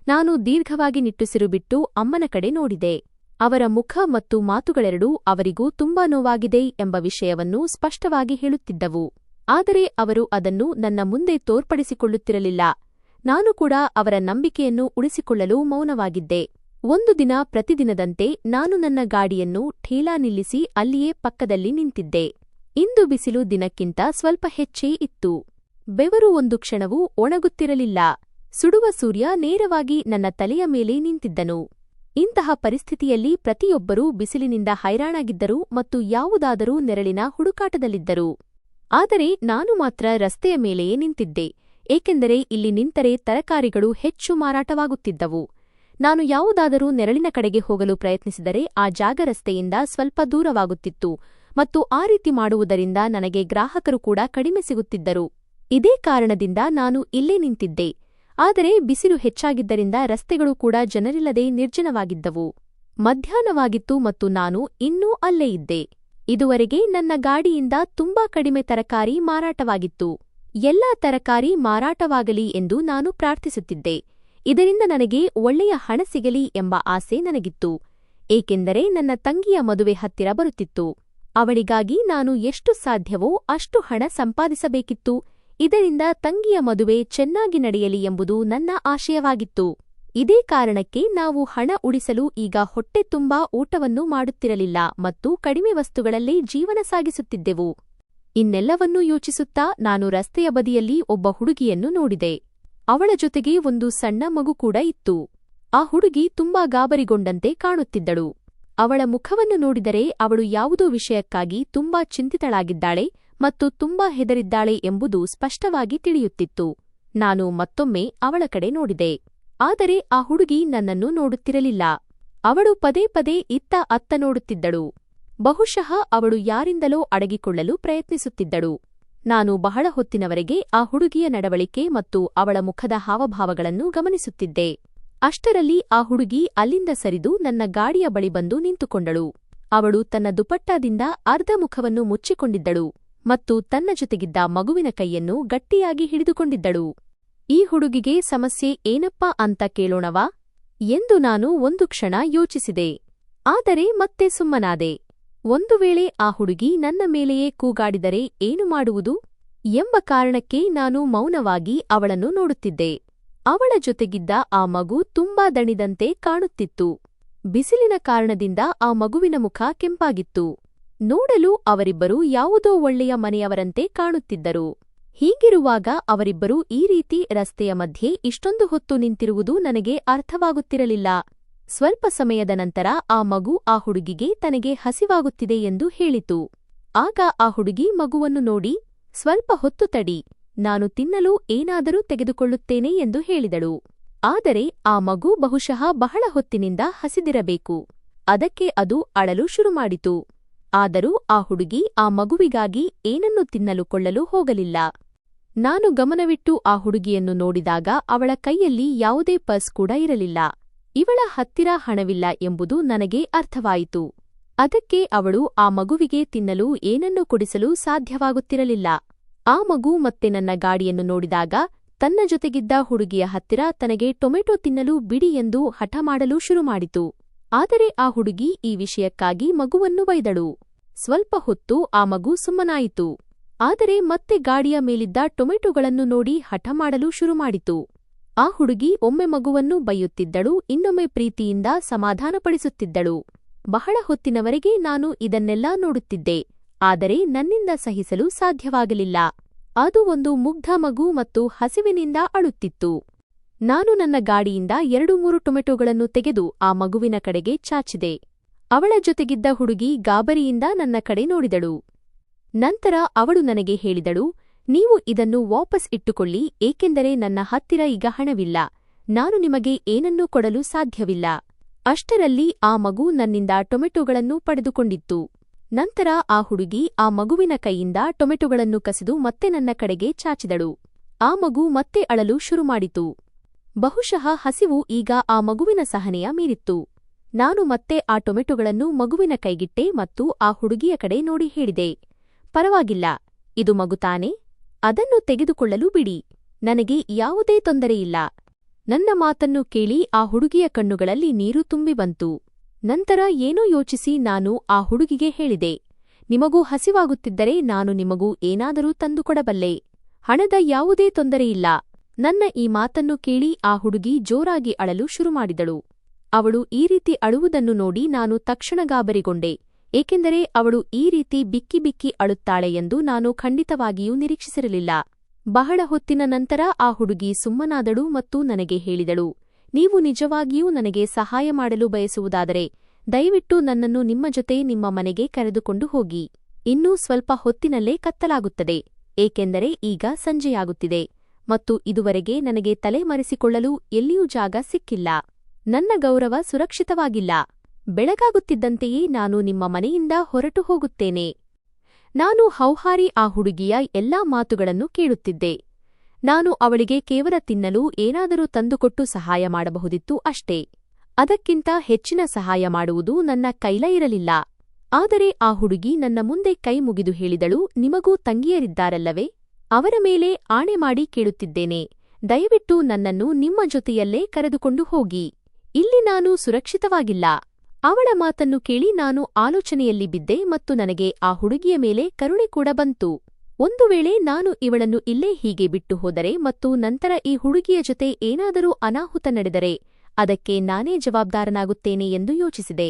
ನಾನು ದೀರ್ಘವಾಗಿ ನಿಟ್ಟುಸಿರು ಬಿಟ್ಟು ಅಮ್ಮನ ಕಡೆ ನೋಡಿದೆ. ಅವರ ಮುಖ ಮತ್ತು ಮಾತುಗಳೆರಡೂ ಅವರಿಗೂ ತುಂಬಾ ನೋವಾಗಿದೆ ಎಂಬ ವಿಷಯವನ್ನು ಸ್ಪಷ್ಟವಾಗಿ ಹೇಳುತ್ತಿದ್ದವು. ಆದರೆ ಅವರು ಅದನ್ನು ನನ್ನ ಮುಂದೆ ತೋರ್ಪಡಿಸಿಕೊಳ್ಳುತ್ತಿರಲಿಲ್ಲ. ನಾನು ಕೂಡ ಅವರ ನಂಬಿಕೆಯನ್ನು ಉಳಿಸಿಕೊಳ್ಳಲು ಮೌನವಾಗಿದ್ದೆ. ಒಂದು ದಿನ ಪ್ರತಿದಿನದಂತೆ ನಾನು ನನ್ನ ಗಾಡಿಯನ್ನು ಠೇಲಾ ನಿಲ್ಲಿಸಿ ಅಲ್ಲಿಯೇ ಪಕ್ಕದಲ್ಲಿ ನಿಂತಿದ್ದೆ. ಇಂದು ಬಿಸಿಲು ದಿನಕ್ಕಿಂತ ಸ್ವಲ್ಪ ಹೆಚ್ಚೇ ಇತ್ತು. ಬೆವರು ಒಂದು ಕ್ಷಣವೂ ಒಣಗುತ್ತಿರಲಿಲ್ಲ. ಸುಡುವ ಸೂರ್ಯ ನೇರವಾಗಿ ನನ್ನ ತಲೆಯ ಮೇಲೆ ನಿಂತಿದ್ದನು. ಇಂತಹ ಪರಿಸ್ಥಿತಿಯಲ್ಲಿ ಪ್ರತಿಯೊಬ್ಬರೂ ಬಿಸಿಲಿನಿಂದ ಹೈರಾಣಾಗಿದ್ದರು ಮತ್ತು ಯಾವುದಾದರೂ ನೆರಳಿನ ಹುಡುಕಾಟದಲ್ಲಿದ್ದರು. ಆದರೆ ನಾನು ಮಾತ್ರ ರಸ್ತೆಯ ಮೇಲೆಯೇ ನಿಂತಿದ್ದೆ, ಏಕೆಂದರೆ ಇಲ್ಲಿ ನಿಂತರೆ ತರಕಾರಿಗಳು ಹೆಚ್ಚು ಮಾರಾಟವಾಗುತ್ತಿದ್ದವು. ನಾನು ಯಾವುದಾದರೂ ನೆರಳಿನ ಕಡೆಗೆ ಹೋಗಲು ಪ್ರಯತ್ನಿಸಿದರೆ ಆ ಜಾಗ ರಸ್ತೆಯಿಂದ ಸ್ವಲ್ಪ ದೂರವಾಗುತ್ತಿತ್ತು ಮತ್ತು ಆ ರೀತಿ ಮಾಡುವುದರಿಂದ ನನಗೆ ಗ್ರಾಹಕರು ಕೂಡ ಕಡಿಮೆ ಸಿಗುತ್ತಿದ್ದರು. ಇದೇ ಕಾರಣದಿಂದ ನಾನು ಇಲ್ಲೇ ನಿಂತಿದ್ದೆ. ಆದರೆ ಬಿಸಿಲು ಹೆಚ್ಚಾಗಿದ್ದರಿಂದ ರಸ್ತೆಗಳು ಕೂಡ ಜನರಿಲ್ಲದೆ ನಿರ್ಜನವಾಗಿದ್ದವು. ಮಧ್ಯಾಹ್ನವಾಗಿತ್ತು ಮತ್ತು ನಾನು ಇನ್ನೂ ಅಲ್ಲೇ ಇದ್ದೆ. ಇದುವರೆಗೆ ನನ್ನ ಗಾಡಿಯಿಂದ ತುಂಬಾ ಕಡಿಮೆ ತರಕಾರಿ ಮಾರಾಟವಾಗಿತ್ತು. ಎಲ್ಲಾ ತರಕಾರಿ ಮಾರಾಟವಾಗಲಿ ಎಂದು ನಾನು ಪ್ರಾರ್ಥಿಸುತ್ತಿದ್ದೆ. ಇದರಿಂದ ನನಗೆ ಒಳ್ಳೆಯ ಹಣ ಸಿಗಲಿ ಎಂಬ ಆಸೆ ನನಗಿತ್ತು, ಏಕೆಂದರೆ ನನ್ನ ತಂಗಿಯ ಮದುವೆ ಹತ್ತಿರ ಬರುತ್ತಿತ್ತು. ಅವಳಿಗಾಗಿ ನಾನು ಎಷ್ಟು ಸಾಧ್ಯವೋ ಅಷ್ಟು ಹಣ ಸಂಪಾದಿಸಬೇಕಿತ್ತು. ಇದರಿಂದ ತಂಗಿಯ ಮದುವೆ ಚೆನ್ನಾಗಿ ನಡೆಯಲಿ ಎಂಬುದು ನನ್ನ ಆಶಯವಾಗಿತ್ತು. ಇದೇ ಕಾರಣಕ್ಕೆ ನಾವು ಹಣ ಉಳಿಸಲು ಈಗ ಹೊಟ್ಟೆ ತುಂಬಾ ಊಟವನ್ನು ಮಾಡುತ್ತಿರಲಿಲ್ಲ ಮತ್ತು ಕಡಿಮೆ ವಸ್ತುಗಳಲ್ಲೇ ಜೀವನ ಸಾಗಿಸುತ್ತಿದ್ದೆವು. ಇನ್ನೆಲ್ಲವನ್ನೂ ಯೋಚಿಸುತ್ತಾ ನಾನು ರಸ್ತೆಯ ಬದಿಯಲ್ಲಿ ಒಬ್ಬ ಹುಡುಗಿಯನ್ನು ನೋಡಿದೆ. ಅವಳ ಜೊತೆಗೆ ಒಂದು ಸಣ್ಣ ಮಗು ಕೂಡ ಇತ್ತು. ಆ ಹುಡುಗಿ ತುಂಬಾ ಗಾಬರಿಗೊಂಡಂತೆ ಕಾಣುತ್ತಿದ್ದಳು. ಅವಳ ಮುಖವನ್ನು ನೋಡಿದರೆ ಅವಳು ಯಾವುದೋ ವಿಷಯಕ್ಕಾಗಿ ತುಂಬಾ ಚಿಂತಿತಳಾಗಿದ್ದಾಳೆ ಮತ್ತು ತುಂಬಾ ಹೆದರಿದ್ದಾಳೆ ಎಂಬುದು ಸ್ಪಷ್ಟವಾಗಿ ತಿಳಿಯುತ್ತಿತ್ತು. ನಾನು ಮತ್ತೊಮ್ಮೆ ಅವಳ ಕಡೆ ನೋಡಿದೆ. ಆದರೆ ಆ ಹುಡುಗಿ ನನ್ನನ್ನು ನೋಡುತ್ತಿರಲಿಲ್ಲ. ಅವಳು ಪದೇ ಪದೇ ಇತ್ತ ಅತ್ತ ನೋಡುತ್ತಿದ್ದಳು. ಬಹುಶಃ ಅವಳು ಯಾರಿಂದಲೋ ಅಡಗಿಕೊಳ್ಳಲು ಪ್ರಯತ್ನಿಸುತ್ತಿದ್ದಳು. ನಾನು ಬಹಳ ಹೊತ್ತಿನವರೆಗೆ ಆ ಹುಡುಗಿಯ ನಡವಳಿಕೆ ಮತ್ತು ಅವಳ ಮುಖದ ಹಾವಭಾವಗಳನ್ನು ಗಮನಿಸುತ್ತಿದ್ದೆ. ಅಷ್ಟರಲ್ಲಿ ಆ ಹುಡುಗಿ ಅಲ್ಲಿಂದ ಸರಿದು ನನ್ನ ಗಾಡಿಯ ಬಳಿ ಬಂದು ನಿಂತುಕೊಂಡಳು. ಅವಳು ತನ್ನ ದುಪಟ್ಟಾದಿಂದ ಅರ್ಧ ಮುಖವನ್ನು ಮುಚ್ಚಿಕೊಂಡಿದ್ದಳು ಮತ್ತು ತನ್ನ ಜೊತೆಗಿದ್ದ ಮಗುವಿನ ಕೈಯನ್ನು ಗಟ್ಟಿಯಾಗಿ ಹಿಡಿದುಕೊಂಡಿದ್ದಳು. ಈ ಹುಡುಗಿಗೆ ಸಮಸ್ಯೆ ಏನಪ್ಪಾ ಅಂತ ಕೇಳೋಣವಾ ಎಂದು ನಾನು ಒಂದು ಕ್ಷಣ ಯೋಚಿಸಿದೆ. ಆದರೆ ಮತ್ತೆ ಸುಮ್ಮನಾದೆ. ಒಂದು ವೇಳೆ ಆ ಹುಡುಗಿ ನನ್ನ ಮೇಲೆಯೇ ಕೂಗಾಡಿದರೆ ಏನು ಮಾಡುವುದು ಎಂಬ ಕಾರಣಕ್ಕೆ ನಾನು ಮೌನವಾಗಿ ಅವಳನ್ನು ನೋಡುತ್ತಿದ್ದೆ. ಅವಳ ಜೊತೆಗಿದ್ದ ಆ ಮಗು ತುಂಬಾ ದಣಿದಂತೆ ಕಾಣುತ್ತಿತ್ತು. ಬಿಸಿಲಿನ ಕಾರಣದಿಂದ ಆ ಮಗುವಿನ ಮುಖ ಕೆಂಪಾಗಿತ್ತು. ನೋಡಲು ಅವರಿಬ್ಬರೂ ಯಾವುದೋ ಒಳ್ಳೆಯ ಮನೆಯವರಂತೆ ಕಾಣುತ್ತಿದ್ದರು. ಹೀಗಿರುವಾಗ ಅವರಿಬ್ಬರೂ ಈ ರೀತಿ ರಸ್ತೆಯ ಮಧ್ಯೆ ಇಷ್ಟೊಂದು ಹೊತ್ತು ನಿಂತಿರುವುದು ನನಗೆ ಅರ್ಥವಾಗುತ್ತಿರಲಿಲ್ಲ. ಸ್ವಲ್ಪ ಸಮಯದ ನಂತರ ಆ ಮಗು ಆ ಹುಡುಗಿಗೆ ತನಗೆ ಹಸಿವಾಗುತ್ತಿದೆ ಎಂದು ಹೇಳಿತು. ಆಗ ಆ ಹುಡುಗಿ ಮಗುವನ್ನು ನೋಡಿ, ಸ್ವಲ್ಪ ಹೊತ್ತು ತಡಿ, ನಾನು ತಿನ್ನಲು ಏನಾದರೂ ತೆಗೆದುಕೊಳ್ಳುತ್ತೇನೆ ಎಂದು ಹೇಳಿದಳು. ಆದರೆ ಆ ಮಗು ಬಹುಶಃ ಬಹಳ ಹೊತ್ತಿನಿಂದ ಹಸಿದಿರಬೇಕು. ಅದಕ್ಕೆ ಅದು ಅಳಲು ಶುರುಮಾಡಿತು. ಆದರೂ ಆ ಹುಡುಗಿ ಆ ಮಗುವಿಗಾಗಿ ಏನನ್ನೂ ತಿನ್ನಲು ಕೊಳ್ಳಲು ಹೋಗಲಿಲ್ಲ. ನಾನು ಗಮನವಿಟ್ಟು ಆ ಹುಡುಗಿಯನ್ನು ನೋಡಿದಾಗ ಅವಳ ಕೈಯಲ್ಲಿ ಯಾವುದೇ ಪರ್ಸ್ ಕೂಡ ಇರಲಿಲ್ಲ. ಇವಳ ಹತ್ತಿರ ಹಣವಿಲ್ಲ ಎಂಬುದು ನನಗೆ ಅರ್ಥವಾಯಿತು. ಅದಕ್ಕೆ ಅವಳು ಆ ಮಗುವಿಗೆ ತಿನ್ನಲು ಏನನ್ನೂ ಕೊಡಿಸಲು ಸಾಧ್ಯವಾಗುತ್ತಿರಲಿಲ್ಲ. ಆ ಮಗು ಮತ್ತೆ ನನ್ನ ಗಾಡಿಯನ್ನು ನೋಡಿದಾಗ ತನ್ನ ಜೊತೆಗಿದ್ದ ಹುಡುಗಿಯ ಹತ್ತಿರ ತನಗೆ ಟೊಮೆಟೊ ತಿನ್ನಲು ಬಿಡಿ ಎಂದು ಹಠ ಮಾಡಲು ಶುರುಮಾಡಿತು. ಆದರೆ ಆ ಹುಡುಗಿ ಈ ವಿಷಯಕ್ಕಾಗಿ ಮಗುವನ್ನು ಬೈದಳು. ಸ್ವಲ್ಪ ಹೊತ್ತು ಆ ಮಗು ಸುಮ್ಮನಾಯಿತು. ಆದರೆ ಮತ್ತೆ ಗಾಡಿಯ ಮೇಲಿದ್ದ ಟೊಮೆಟೊಗಳನ್ನು ನೋಡಿ ಹಠ ಮಾಡಲು ಶುರುಮಾಡಿತು. ಆ ಹುಡುಗಿ ಒಮ್ಮೆ ಮಗುವನ್ನು ಬೈಯುತ್ತಿದ್ದಳು, ಇನ್ನೊಮ್ಮೆ ಪ್ರೀತಿಯಿಂದ ಸಮಾಧಾನಪಡಿಸುತ್ತಿದ್ದಳು. ಬಹಳ ಹೊತ್ತಿನವರೆಗೆ ನಾನು ಇದನ್ನೆಲ್ಲ ನೋಡುತ್ತಿದ್ದೆ, ಆದರೆ ನನ್ನಿಂದ ಸಹಿಸಲು ಸಾಧ್ಯವಾಗಲಿಲ್ಲ. ಅದು ಒಂದು ಮುಗ್ಧ ಮಗು ಮತ್ತು ಹಸಿವಿನಿಂದ ಅಳುತ್ತಿತ್ತು. ನಾನು ನನ್ನ ಗಾಡಿಯಿಂದ 2-3 ಟೊಮೆಟೊಗಳನ್ನು ತೆಗೆದು ಆ ಮಗುವಿನ ಕಡೆಗೆ ಚಾಚಿದೆ. ಅವಳ ಜೊತೆಗಿದ್ದ ಹುಡುಗಿ ಗಾಬರಿಯಿಂದ ನನ್ನ ಕಡೆ ನೋಡಿದಳು. ನಂತರ ಅವಳು ನನಗೆ ಹೇಳಿದಳು, ನೀವು ಇದನ್ನು ವಾಪಸ್ ಇಟ್ಟುಕೊಳ್ಳಿ, ಏಕೆಂದರೆ ನನ್ನ ಹತ್ತಿರ ಈಗ ಹಣವಿಲ್ಲ. ನಾನು ನಿಮಗೆ ಏನನ್ನೂ ಕೊಡಲು ಸಾಧ್ಯವಿಲ್ಲ. ಅಷ್ಟರಲ್ಲಿ ಆ ಮಗು ನನ್ನಿಂದ ಟೊಮೆಟೊಗಳನ್ನು ಪಡೆದುಕೊಂಡಿತ್ತು. ನಂತರ ಆ ಹುಡುಗಿ ಆ ಮಗುವಿನ ಕೈಯಿಂದ ಟೊಮೆಟೊಗಳನ್ನು ಕಸಿದು ಮತ್ತೆ ನನ್ನ ಕಡೆಗೆ ಚಾಚಿದಳು. ಆ ಮಗು ಮತ್ತೆ ಅಳಲು ಶುರುಮಾಡಿತು. ಬಹುಶಃ ಹಸಿವು ಈಗ ಆ ಮಗುವಿನ ಸಹನೆಯ ಮೀರಿತ್ತು. ನಾನು ಮತ್ತೆ ಆ ಟೊಮೆಟೊಗಳನ್ನು ಮಗುವಿನ ಕೈಗಿಟ್ಟೆ ಮತ್ತು ಆ ಹುಡುಗಿಯ ಕಡೆ ನೋಡಿ ಹೇಳಿದೆ, ಪರವಾಗಿಲ್ಲ, ಇದು ಮಗು ತಾನೆ? ಅದನ್ನು ತೆಗೆದುಕೊಳ್ಳಲು ಬಿಡಿ. ನನಗೆ ಯಾವುದೇ ತೊಂದರೆಯಿಲ್ಲ. ನನ್ನ ಮಾತನ್ನು ಕೇಳಿ ಆ ಹುಡುಗಿಯ ಕಣ್ಣುಗಳಲ್ಲಿ ನೀರು ತುಂಬಿ ಬಂತು. ನಂತರ ಏನೋ ಯೋಚಿಸಿ ನಾನು ಆ ಹುಡುಗಿಗೆ ಹೇಳಿದೆ, ನಿಮಗೂ ಹಸಿವಾಗುತ್ತಿದ್ದರೆ ನಾನು ನಿಮಗೂ ಏನಾದರೂ ತಂದುಕೊಡಬಲ್ಲೆ. ಹಣದ ಯಾವುದೇ ತೊಂದರೆಯಿಲ್ಲ. ನನ್ನ ಈ ಮಾತನ್ನು ಕೇಳಿ ಆ ಹುಡುಗಿ ಜೋರಾಗಿ ಅಳಲು ಶುರುಮಾಡಿದಳು. ಅವಳು ಈ ರೀತಿ ಅಳುವುದನ್ನು ನೋಡಿ ನಾನು ತಕ್ಷಣ ಗಾಬರಿಗೊಂಡೆ, ಏಕೆಂದರೆ ಅವಳು ಈ ರೀತಿ ಬಿಕ್ಕಿ ಬಿಕ್ಕಿ ಅಳುತ್ತಾಳೆ ಎಂದು ನಾನು ಖಂಡಿತವಾಗಿಯೂ ನಿರೀಕ್ಷಿಸಿರಲಿಲ್ಲ. ಬಹಳ ಹೊತ್ತಿನ ನಂತರ ಆ ಹುಡುಗಿ ಸುಮ್ಮನಾದಳು ಮತ್ತು ನನಗೆ ಹೇಳಿದಳು, ನೀವು ನಿಜವಾಗಿಯೂ ನನಗೆ ಸಹಾಯ ಮಾಡಲು ಬಯಸುವುದಾದರೆ ದಯವಿಟ್ಟು ನನ್ನನ್ನು ನಿಮ್ಮ ಜೊತೆ ನಿಮ್ಮ ಮನೆಗೆ ಕರೆದುಕೊಂಡು ಹೋಗಿ. ಇನ್ನೂ ಸ್ವಲ್ಪ ಹೊತ್ತಿನಲ್ಲೇ ಕತ್ತಲಾಗುತ್ತದೆ, ಏಕೆಂದರೆ ಈಗ ಸಂಜೆಯಾಗುತ್ತಿದೆ ಮತ್ತು ಇದುವರೆಗೆ ನನಗೆ ತಲೆಮರೆಸಿಕೊಳ್ಳಲು ಎಲ್ಲಿಯೂ ಜಾಗ ಸಿಕ್ಕಿಲ್ಲ. ನನ್ನ ಗೌರವ ಸುರಕ್ಷಿತವಾಗಿಲ್ಲ. ಬೆಳಗಾಗುತ್ತಿದ್ದಂತೆಯೇ ನಾನು ನಿಮ್ಮ ಮನೆಯಿಂದ ಹೊರಟು ಹೋಗುತ್ತೇನೆ. ನಾನು ಹೌಹಾರಿ ಆ ಹುಡುಗಿಯ ಎಲ್ಲಾ ಮಾತುಗಳನ್ನು ಕೇಳುತ್ತಿದ್ದೆ. ನಾನು ಅವಳಿಗೆ ಕೇವಲ ತಿನ್ನಲು ಏನಾದರೂ ತಂದುಕೊಟ್ಟು ಸಹಾಯ ಮಾಡಬಹುದಿತ್ತು ಅಷ್ಟೇ. ಅದಕ್ಕಿಂತ ಹೆಚ್ಚಿನ ಸಹಾಯ ಮಾಡುವುದು ನನ್ನ ಕೈಲ ಇರಲಿಲ್ಲ. ಆದರೆ ಆ ಹುಡುಗಿ ನನ್ನ ಮುಂದೆ ಕೈ ಮುಗಿದು ಹೇಳಿದಳು, ನಿಮಗೂ ತಂಗಿಯರಿದ್ದಾರಲ್ಲವೇ? ಅವರ ಮೇಲೆ ಆಣೆ ಮಾಡಿ ಕೇಳುತ್ತಿದ್ದೇನೆ, ದಯವಿಟ್ಟು ನನ್ನನ್ನು ನಿಮ್ಮ ಜೊತೆಯಲ್ಲೇ ಕರೆದುಕೊಂಡು ಹೋಗಿ. ಇಲ್ಲಿ ನಾನು ಸುರಕ್ಷಿತವಾಗಿಲ್ಲ. ಅವಳ ಮಾತನ್ನು ಕೇಳಿ ನಾನು ಆಲೋಚನೆಯಲ್ಲಿ ಬಿದ್ದೆ ಮತ್ತು ನನಗೆ ಆ ಹುಡುಗಿಯ ಮೇಲೆ ಕರುಣೆ ಕೂಡ ಬಂತು. ಒಂದು ವೇಳೆ ನಾನು ಇವಳನ್ನು ಇಲ್ಲೇ ಹೀಗೆ ಬಿಟ್ಟು ಹೋದರೆ ಮತ್ತು ನಂತರ ಈ ಹುಡುಗಿಯ ಜೊತೆ ಏನಾದರೂ ಅನಾಹುತ ನಡೆದರೆ ಅದಕ್ಕೆ ನಾನೇ ಜವಾಬ್ದಾರನಾಗುತ್ತೇನೆ ಎಂದು ಯೋಚಿಸಿದೆ.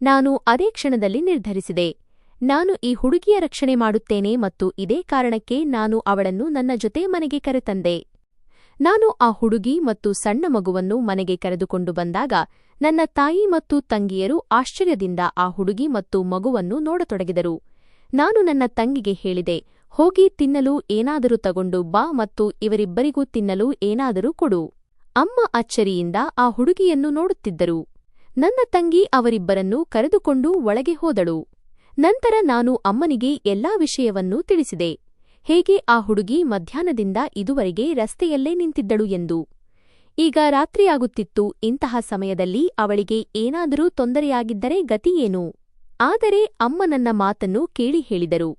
ನಾನು ಅದೇ ಕ್ಷಣದಲ್ಲಿ ನಿರ್ಧರಿಸಿದೆ, ನಾನು ಈ ಹುಡುಗಿಯ ರಕ್ಷಣೆ ಮಾಡುತ್ತೇನೆ ಮತ್ತು ಇದೇ ಕಾರಣಕ್ಕೆ ನಾನು ಅವಳನ್ನು ನನ್ನ ಜೊತೆ ಮನೆಗೆ ಕರೆತಂದೆ. ನಾನು ಆ ಹುಡುಗಿ ಮತ್ತು ಸಣ್ಣ ಮಗುವನ್ನು ಮನೆಗೆ ಕರೆದುಕೊಂಡು ಬಂದಾಗ ನನ್ನ ತಾಯಿ ಮತ್ತು ತಂಗಿಯರು ಆಶ್ಚರ್ಯದಿಂದ ಆ ಹುಡುಗಿ ಮತ್ತು ಮಗುವನ್ನು ನೋಡತೊಡಗಿದರು. ನಾನು ನನ್ನ ತಂಗಿಗೆ ಹೇಳಿದೆ, ಹೋಗಿ ತಿನ್ನಲು ಏನಾದರೂ ತಗೊಂಡು ಬಾ ಮತ್ತು ಇವರಿಬ್ಬರಿಗೂ ತಿನ್ನಲು ಏನಾದರೂ ಕೊಡು. ಅಮ್ಮ ಅಚ್ಚರಿಯಿಂದ ಆ ಹುಡುಗಿಯನ್ನು ನೋಡುತ್ತಿದ್ದರು. ನನ್ನ ತಂಗಿ ಅವರಿಬ್ಬರನ್ನೂ ಕರೆದುಕೊಂಡು ಒಳಗೆ ಹೋದಳು. ನಂತರ ನಾನು ಅಮ್ಮನಿಗೆ ಎಲ್ಲಾ ವಿಷಯವನ್ನೂ ತಿಳಿಸಿದೆ, ಹೇಗೆ ಆ ಹುಡುಗಿ ಮಧ್ಯಾಹ್ನದಿಂದ ಇದುವರೆಗೆ ರಸ್ತೆಯಲ್ಲೇ ನಿಂತಿದ್ದಳು ಎಂದು. ಈಗ ರಾತ್ರಿಯಾಗುತ್ತಿತ್ತು. ಇಂತಹ ಸಮಯದಲ್ಲಿ ಅವಳಿಗೆ ಏನಾದರೂ ತೊಂದರೆಯಾಗಿದ್ದರೆ ಗತಿಯೇನು? ಆದರೆ ಅಮ್ಮ ನನ್ನ ಮಾತನ್ನು ಕೇಳಿ ಹೇಳಿದರು,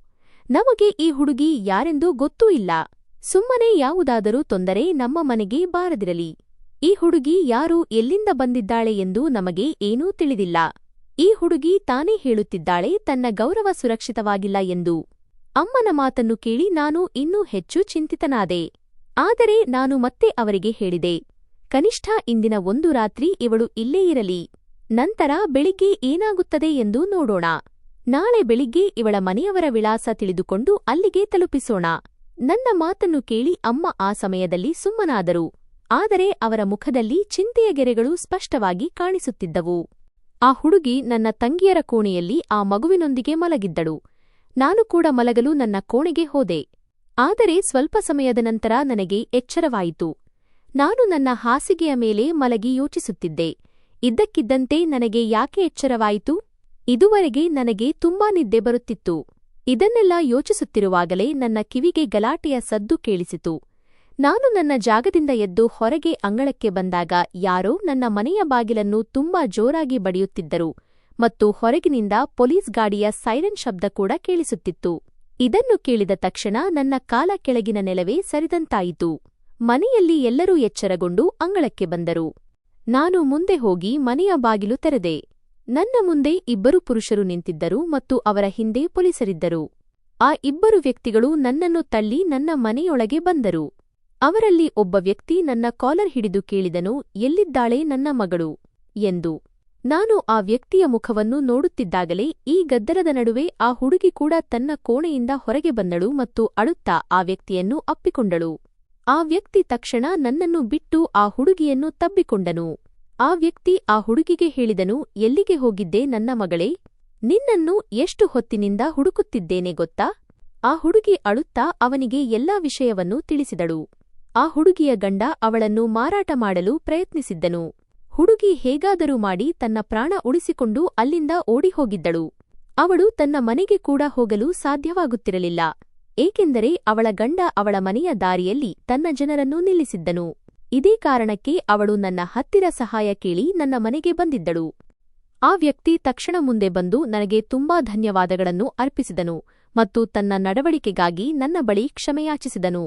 ನಮಗೆ ಈ ಹುಡುಗಿ ಯಾರೆಂದೂ ಗೊತ್ತೂ ಇಲ್ಲ. ಸುಮ್ಮನೆ ಯಾವುದಾದರೂ ತೊಂದರೆ ನಮ್ಮ ಮನೆಗೆ ಬಾರದಿರಲಿ. ಈ ಹುಡುಗಿ ಯಾರು, ಎಲ್ಲಿಂದ ಬಂದಿದ್ದಾಳೆ ಎಂದು ನಮಗೆ ಏನೂ ತಿಳಿದಿಲ್ಲ. ಈ ಹುಡುಗಿ ತಾನೇ ಹೇಳುತ್ತಿದ್ದಾಳೆ ತನ್ನ ಗೌರವ ಸುರಕ್ಷಿತವಾಗಿಲ್ಲ ಎಂದು. ಅಮ್ಮನ ಮಾತನ್ನು ಕೇಳಿ ನಾನು ಇನ್ನೂ ಹೆಚ್ಚು ಚಿಂತಿತನಾದೆ. ಆದರೆ ನಾನು ಮತ್ತೆ ಅವರಿಗೆ ಹೇಳಿದೆ, ಕನಿಷ್ಠ ಇಂದಿನ ಒಂದು ರಾತ್ರಿ ಇವಳು ಇಲ್ಲೇ ಇರಲಿ. ನಂತರ ಬೆಳಿಗ್ಗೆ ಏನಾಗುತ್ತದೆ ಎಂದು ನೋಡೋಣ. ನಾಳೆ ಬೆಳಿಗ್ಗೆ ಇವಳ ಮನೆಯವರ ವಿಳಾಸ ತಿಳಿದುಕೊಂಡು ಅಲ್ಲಿಗೆ ತಲುಪಿಸೋಣ. ನನ್ನ ಮಾತನ್ನು ಕೇಳಿ ಅಮ್ಮ ಆ ಸಮಯದಲ್ಲಿ ಸುಮ್ಮನಾದರು. ಆದರೆ ಅವರ ಮುಖದಲ್ಲಿ ಚಿಂತೆಯ ಗೆರೆಗಳು ಸ್ಪಷ್ಟವಾಗಿ ಕಾಣಿಸುತ್ತಿದ್ದವು. ಆ ಹುಡುಗಿ ನನ್ನ ತಂಗಿಯರ ಕೋಣೆಯಲ್ಲಿ ಆ ಮಗುವಿನೊಂದಿಗೆ ಮಲಗಿದ್ದಳು. ನಾನು ಕೂಡ ಮಲಗಲು ನನ್ನ ಕೋಣೆಗೆ ಹೋದೆ. ಆದರೆ ಸ್ವಲ್ಪ ಸಮಯದ ನಂತರ ನನಗೆ ಎಚ್ಚರವಾಯಿತು. ನಾನು ನನ್ನ ಹಾಸಿಗೆಯ ಮೇಲೆ ಮಲಗಿ ಯೋಚಿಸುತ್ತಿದ್ದೆ. ಇದ್ದಕ್ಕಿದ್ದಂತೆ ನನಗೆ ಯಾಕೆ ಎಚ್ಚರವಾಯಿತು? ಇದುವರೆಗೆ ನನಗೆ ತುಂಬಾ ನಿದ್ದೆ ಬರುತ್ತಿತ್ತು. ಇದನ್ನೆಲ್ಲ ಯೋಚಿಸುತ್ತಿರುವಾಗಲೇ ನನ್ನ ಕಿವಿಗೆ ಗಲಾಟೆಯ ಸದ್ದು ಕೇಳಿಸಿತು. ನಾನು ನನ್ನ ಜಾಗದಿಂದ ಎದ್ದು ಹೊರಗೆ ಅಂಗಳಕ್ಕೆ ಬಂದಾಗ ಯಾರೋ ನನ್ನ ಮನೆಯ ಬಾಗಿಲನ್ನು ತುಂಬಾ ಜೋರಾಗಿ ಬಡಿಯುತ್ತಿದ್ದರು ಮತ್ತು ಹೊರಗಿನಿಂದ ಪೊಲೀಸ್ ಗಾಡಿಯ ಸೈರನ್ ಶಬ್ದ ಕೂಡ ಕೇಳಿಸುತ್ತಿತ್ತು. ಇದನ್ನು ಕೇಳಿದ ತಕ್ಷಣ ನನ್ನ ಕಾಲ ಕೆಳಗಿನ ನೆಲವೇ ಸರಿದಂತಾಯಿತು. ಮನೆಯಲ್ಲಿ ಎಲ್ಲರೂ ಎಚ್ಚರಗೊಂಡು ಅಂಗಳಕ್ಕೆ ಬಂದರು. ನಾನು ಮುಂದೆ ಹೋಗಿ ಮನೆಯ ಬಾಗಿಲು ತೆರೆದೆ. ನನ್ನ ಮುಂದೆ ಇಬ್ಬರು ಪುರುಷರು ನಿಂತಿದ್ದರು ಮತ್ತು ಅವರ ಹಿಂದೆ ಪೊಲೀಸರಿದ್ದರು. ಆ ಇಬ್ಬರು ವ್ಯಕ್ತಿಗಳು ನನ್ನನ್ನು ತಳ್ಳಿ ನನ್ನ ಮನೆಯೊಳಗೆ ಬಂದರು. ಅವರಲ್ಲಿ ಒಬ್ಬ ವ್ಯಕ್ತಿ ನನ್ನ ಕಾಲರ್ ಹಿಡಿದು ಕೇಳಿದನು, ಎಲ್ಲಿದ್ದಾಳೆ ನನ್ನ ಮಗಳು ಎಂದು. ನಾನು ಆ ವ್ಯಕ್ತಿಯ ಮುಖವನ್ನು ನೋಡುತ್ತಿದ್ದಾಗಲೇ ಈ ಗದ್ದಲದ ನಡುವೆ ಆ ಹುಡುಗಿ ಕೂಡ ತನ್ನ ಕೋಣೆಯಿಂದ ಹೊರಗೆ ಬಂದಳು ಮತ್ತು ಅಳುತ್ತಾ ಆ ವ್ಯಕ್ತಿಯನ್ನು ಅಪ್ಪಿಕೊಂಡಳು. ಆ ವ್ಯಕ್ತಿ ತಕ್ಷಣ ನನ್ನನ್ನು ಬಿಟ್ಟು ಆ ಹುಡುಗಿಯನ್ನು ತಬ್ಬಿಕೊಂಡನು. ಆ ವ್ಯಕ್ತಿ ಆ ಹುಡುಗಿಗೆ ಹೇಳಿದನು, ಎಲ್ಲಿಗೆ ಹೋಗಿದ್ದೆ ನನ್ನ ಮಗಳೇ? ನಿನ್ನನ್ನು ಎಷ್ಟು ಹೊತ್ತಿನಿಂದ ಹುಡುಕುತ್ತಿದ್ದೇನೆ ಗೊತ್ತಾ? ಆ ಹುಡುಗಿ ಅಳುತ್ತಾ ಅವನಿಗೆ ಎಲ್ಲಾ ವಿಷಯವನ್ನು ತಿಳಿಸಿದಳು. ಆ ಹುಡುಗಿಯ ಗಂಡ ಅವಳನ್ನು ಮಾರಾಟ ಮಾಡಲು ಪ್ರಯತ್ನಿಸಿದ್ದನು. ಹುಡುಗಿ ಹೇಗಾದರೂ ಮಾಡಿ ತನ್ನ ಪ್ರಾಣ ಉಳಿಸಿಕೊಂಡು ಅಲ್ಲಿಂದ ಓಡಿಹೋಗಿದ್ದಳು. ಅವಳು ತನ್ನ ಮನೆಗೆ ಕೂಡ ಹೋಗಲು ಸಾಧ್ಯವಾಗುತ್ತಿರಲಿಲ್ಲ, ಏಕೆಂದರೆ ಅವಳ ಗಂಡ ಅವಳ ಮನೆಯ ದಾರಿಯಲ್ಲಿ ತನ್ನ ಜನರನ್ನು ನಿಲ್ಲಿಸಿದ್ದನು. ಇದೇ ಕಾರಣಕ್ಕೆ ಅವಳು ನನ್ನ ಹತ್ತಿರ ಸಹಾಯ ಕೇಳಿ ನನ್ನ ಮನೆಗೆ ಬಂದಿದ್ದಳು. ಆ ವ್ಯಕ್ತಿ ತಕ್ಷಣ ಮುಂದೆ ಬಂದು ನನಗೆ ತುಂಬಾ ಧನ್ಯವಾದಗಳನ್ನು ಅರ್ಪಿಸಿದನು ಮತ್ತು ತನ್ನ ನಡವಳಿಕೆಗಾಗಿ ನನ್ನ ಬಳಿ ಕ್ಷಮೆಯಾಚಿಸಿದನು.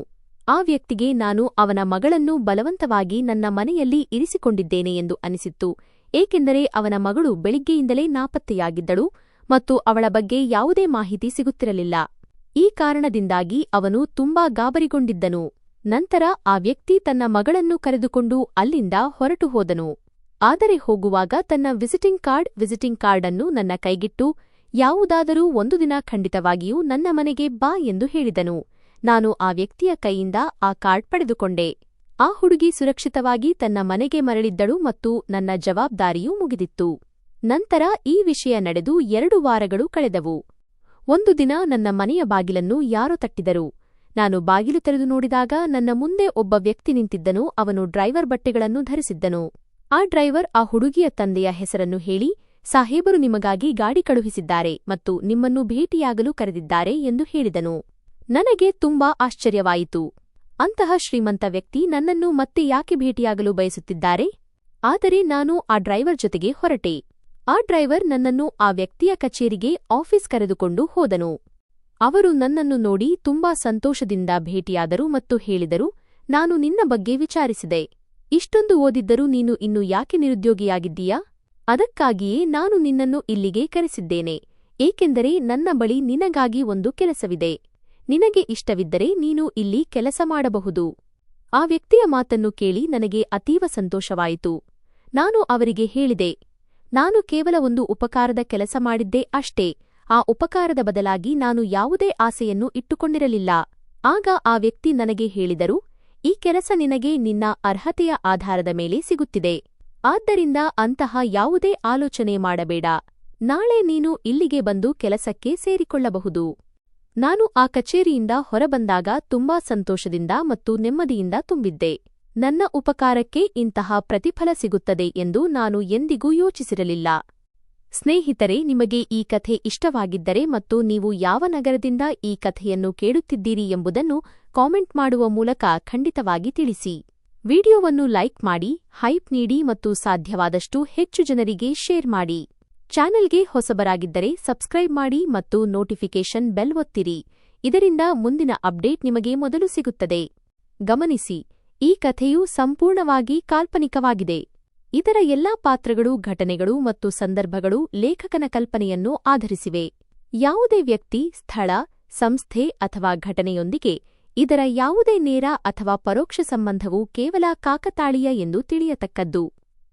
ಆ ವ್ಯಕ್ತಿಗೆ ನಾನು ಅವನ ಮಗಳನ್ನು ಬಲವಂತವಾಗಿ ನನ್ನ ಮನೆಯಲ್ಲಿ ಇರಿಸಿಕೊಂಡಿದ್ದೇನೆ ಎಂದು ಅನಿಸಿತ್ತು, ಏಕೆಂದರೆ ಅವನ ಮಗಳು ಬೆಳಿಗ್ಗೆಯಿಂದಲೇ ನಾಪತ್ತೆಯಾಗಿದ್ದಳು ಮತ್ತು ಅವಳ ಬಗ್ಗೆ ಯಾವುದೇ ಮಾಹಿತಿ ಸಿಗುತ್ತಿರಲಿಲ್ಲ. ಈ ಕಾರಣದಿಂದಾಗಿ ಅವನು ತುಂಬಾ ಗಾಬರಿಗೊಂಡಿದ್ದನು. ನಂತರ ಆ ವ್ಯಕ್ತಿ ತನ್ನ ಮಗಳನ್ನು ಕರೆದುಕೊಂಡು ಅಲ್ಲಿಂದ ಹೊರಟು ಹೋದನು. ಆದರೆ ಹೋಗುವಾಗ ತನ್ನ ವಿಸಿಟಿಂಗ್ ಕಾರ್ಡ್ ಅನ್ನು ನನ್ನ ಕೈಗಿಟ್ಟು, ಯಾವುದಾದರೂ ಒಂದು ದಿನ ಖಂಡಿತವಾಗಿಯೂ ನನ್ನ ಮನೆಗೆ ಬಾ ಎಂದು ಹೇಳಿದನು. ನಾನು ಆ ವ್ಯಕ್ತಿಯ ಕೈಯಿಂದ ಆ ಕಾರ್ಡ್ ಪಡೆದುಕೊಂಡೆ. ಆ ಹುಡುಗಿ ಸುರಕ್ಷಿತವಾಗಿ ತನ್ನ ಮನೆಗೆ ಮರಳಿದ್ದಳು ಮತ್ತು ನನ್ನ ಜವಾಬ್ದಾರಿಯೂ ಮುಗಿದಿತ್ತು. ನಂತರ ಈ ವಿಷಯ ನಡೆದು 2 ವಾರಗಳು ಕಳೆದವು. ಒಂದು ದಿನ ನನ್ನ ಮನೆಯ ಬಾಗಿಲನ್ನು ಯಾರೋ ತಟ್ಟಿದರು. ನಾನು ಬಾಗಿಲು ತೆರೆದು ನೋಡಿದಾಗ ನನ್ನ ಮುಂದೆ ಒಬ್ಬ ವ್ಯಕ್ತಿ ನಿಂತಿದ್ದನು. ಅವನು ಡ್ರೈವರ್ ಬಟ್ಟೆಗಳನ್ನು ಧರಿಸಿದ್ದನು. ಆ ಡ್ರೈವರ್ ಆ ಹುಡುಗಿಯ ತಂದೆಯ ಹೆಸರನ್ನು ಹೇಳಿ, ಸಾಹೇಬರು ನಿಮಗಾಗಿ ಗಾಡಿ ಕಳುಹಿಸಿದ್ದಾರೆ ಮತ್ತು ನಿಮ್ಮನ್ನು ಭೇಟಿಯಾಗಲು ಕರೆದಿದ್ದಾರೆ ಎಂದು ಹೇಳಿದನು. ನನಗೆ ತುಂಬಾ ಆಶ್ಚರ್ಯವಾಯಿತು. ಅಂತಹ ಶ್ರೀಮಂತ ವ್ಯಕ್ತಿ ನನ್ನನ್ನು ಮತ್ತೆ ಯಾಕೆ ಭೇಟಿಯಾಗಲು ಬಯಸುತ್ತಿದ್ದಾರೆ? ಆದರೆ ನಾನು ಆ ಡ್ರೈವರ್ ಜೊತೆಗೆ ಹೊರಟೆ. ಆ ಡ್ರೈವರ್ ನನ್ನನ್ನು ಆ ವ್ಯಕ್ತಿಯ ಕಚೇರಿಗೆ ಆಫೀಸ್ ಕರೆದುಕೊಂಡು ಹೋದನು. ಅವರು ನನ್ನನ್ನು ನೋಡಿ ತುಂಬಾ ಸಂತೋಷದಿಂದ ಭೇಟಿಯಾದರು ಮತ್ತು ಹೇಳಿದರು, ನಾನು ನಿನ್ನ ಬಗ್ಗೆ ವಿಚಾರಿಸಿದೆ. ಇಷ್ಟೊಂದು ಓದಿದ್ದರೂ ನೀನು ಇನ್ನು ಯಾಕೆ ನಿರುದ್ಯೋಗಿಯಾಗಿದ್ದೀಯಾ? ಅದಕ್ಕಾಗಿಯೇ ನಾನು ನಿನ್ನನ್ನು ಇಲ್ಲಿಗೆ ಕರೆಸಿದ್ದೇನೆ, ಏಕೆಂದರೆ ನನ್ನ ಬಳಿ ನಿನಗಾಗಿ ಒಂದು ಕೆಲಸವಿದೆ. ನಿನಗೆ ಇಷ್ಟವಿದ್ದರೆ ನೀನು ಇಲ್ಲಿ ಕೆಲಸ ಮಾಡಬಹುದು. ಆ ವ್ಯಕ್ತಿಯ ಮಾತನ್ನು ಕೇಳಿ ನನಗೆ ಅತೀವ ಸಂತೋಷವಾಯಿತು. ನಾನು ಅವರಿಗೆ ಹೇಳಿದೆ, ನಾನು ಕೇವಲ ಒಂದು ಉಪಕಾರದ ಕೆಲಸ ಮಾಡಿದ್ದೆ ಅಷ್ಟೇ. ಆ ಉಪಕಾರದ ಬದಲಾಗಿ ನಾನು ಯಾವುದೇ ಆಸೆಯನ್ನು ಇಟ್ಟುಕೊಂಡಿರಲಿಲ್ಲ. ಆಗ ಆ ವ್ಯಕ್ತಿ ನನಗೆ ಹೇಳಿದರು, ಈ ಕೆಲಸ ನಿನಗೆ ನಿನ್ನ ಅರ್ಹತೆಯ ಆಧಾರದ ಮೇಲೆ ಸಿಗುತ್ತಿದೆ. ಆದ್ದರಿಂದ ಅಂತಹ ಯಾವುದೇ ಆಲೋಚನೆ ಮಾಡಬೇಡ. ನಾಳೆ ನೀನು ಇಲ್ಲಿಗೆ ಬಂದು ಕೆಲಸಕ್ಕೆ ಸೇರಿಕೊಳ್ಳಬಹುದು. ನಾನು ಆ ಕಚೇರಿಯಿಂದ ಹೊರಬಂದಾಗ ತುಂಬಾ ಸಂತೋಷದಿಂದ ಮತ್ತು ನೆಮ್ಮದಿಯಿಂದ ತುಂಬಿದ್ದೆ. ನನ್ನ ಉಪಕಾರಕ್ಕೆ ಇಂತಹ ಪ್ರತಿಫಲ ಸಿಗುತ್ತದೆ ಎಂದು ನಾನು ಎಂದಿಗೂ ಯೋಚಿಸಿರಲಿಲ್ಲ. ಸ್ನೇಹಿತರೆ, ನಿಮಗೆ ಈ ಕಥೆ ಇಷ್ಟವಾಗಿದ್ದರೆ ಮತ್ತು ನೀವು ಯಾವ ನಗರದಿಂದ ಈ ಕಥೆಯನ್ನು ಕೇಳುತ್ತಿದ್ದೀರಿ ಎಂಬುದನ್ನು ಕಾಮೆಂಟ್ ಮಾಡುವ ಮೂಲಕ ಖಂಡಿತವಾಗಿ ತಿಳಿಸಿ. ವಿಡಿಯೋವನ್ನು ಲೈಕ್ ಮಾಡಿ, ಹೈಪ್ ನೀಡಿ ಮತ್ತು ಸಾಧ್ಯವಾದಷ್ಟು ಹೆಚ್ಚು ಜನರಿಗೆ ಶೇರ್ ಮಾಡಿ. ಚಾನೆಲ್ಗೆ ಹೊಸಬರಾಗಿದ್ದರೆ ಸಬ್ಸ್ಕ್ರೈಬ್ ಮಾಡಿ ಮತ್ತು ನೋಟಿಫಿಕೇಷನ್ ಬೆಲ್ ಒತ್ತಿರಿ. ಇದರಿಂದ ಮುಂದಿನ ಅಪ್ಡೇಟ್ ನಿಮಗೆ ಮೊದಲು ಸಿಗುತ್ತದೆ. ಗಮನಿಸಿ, ಈ ಕಥೆಯು ಸಂಪೂರ್ಣವಾಗಿ ಕಾಲ್ಪನಿಕವಾಗಿದೆ. ಇದರ ಎಲ್ಲಾ ಪಾತ್ರಗಳು, ಘಟನೆಗಳು ಮತ್ತು ಸಂದರ್ಭಗಳು ಲೇಖಕನ ಕಲ್ಪನೆಯನ್ನು ಆಧರಿಸಿವೆ. ಯಾವುದೇ ವ್ಯಕ್ತಿ, ಸ್ಥಳ, ಸಂಸ್ಥೆ ಅಥವಾ ಘಟನೆಯೊಂದಿಗೆ ಇದರ ಯಾವುದೇ ನೇರ ಅಥವಾ ಪರೋಕ್ಷ ಸಂಬಂಧವು ಕೇವಲ ಕಾಕತಾಳೀಯ ಎಂದು ತಿಳಿಯತಕ್ಕದ್ದು.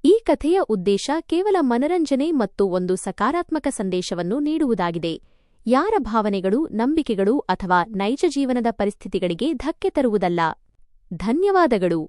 ಈ ಕಥೆಯ ಉದ್ದೇಶ ಕೇವಲ ಮನರಂಜನೆ ಮತ್ತು ಒಂದು ಸಕಾರಾತ್ಮಕ ಸಂದೇಶವನ್ನು ನೀಡುವುದಾಗಿದೆ. ಯಾರ ಭಾವನೆಗಳು, ನಂಬಿಕೆಗಳು ಅಥವಾ ನೈಜ ಜೀವನದ ಪರಿಸ್ಥಿತಿಗಳಿಗೆ ಧಕ್ಕೆ ತರುವುದಲ್ಲ. ಧನ್ಯವಾದಗಳು.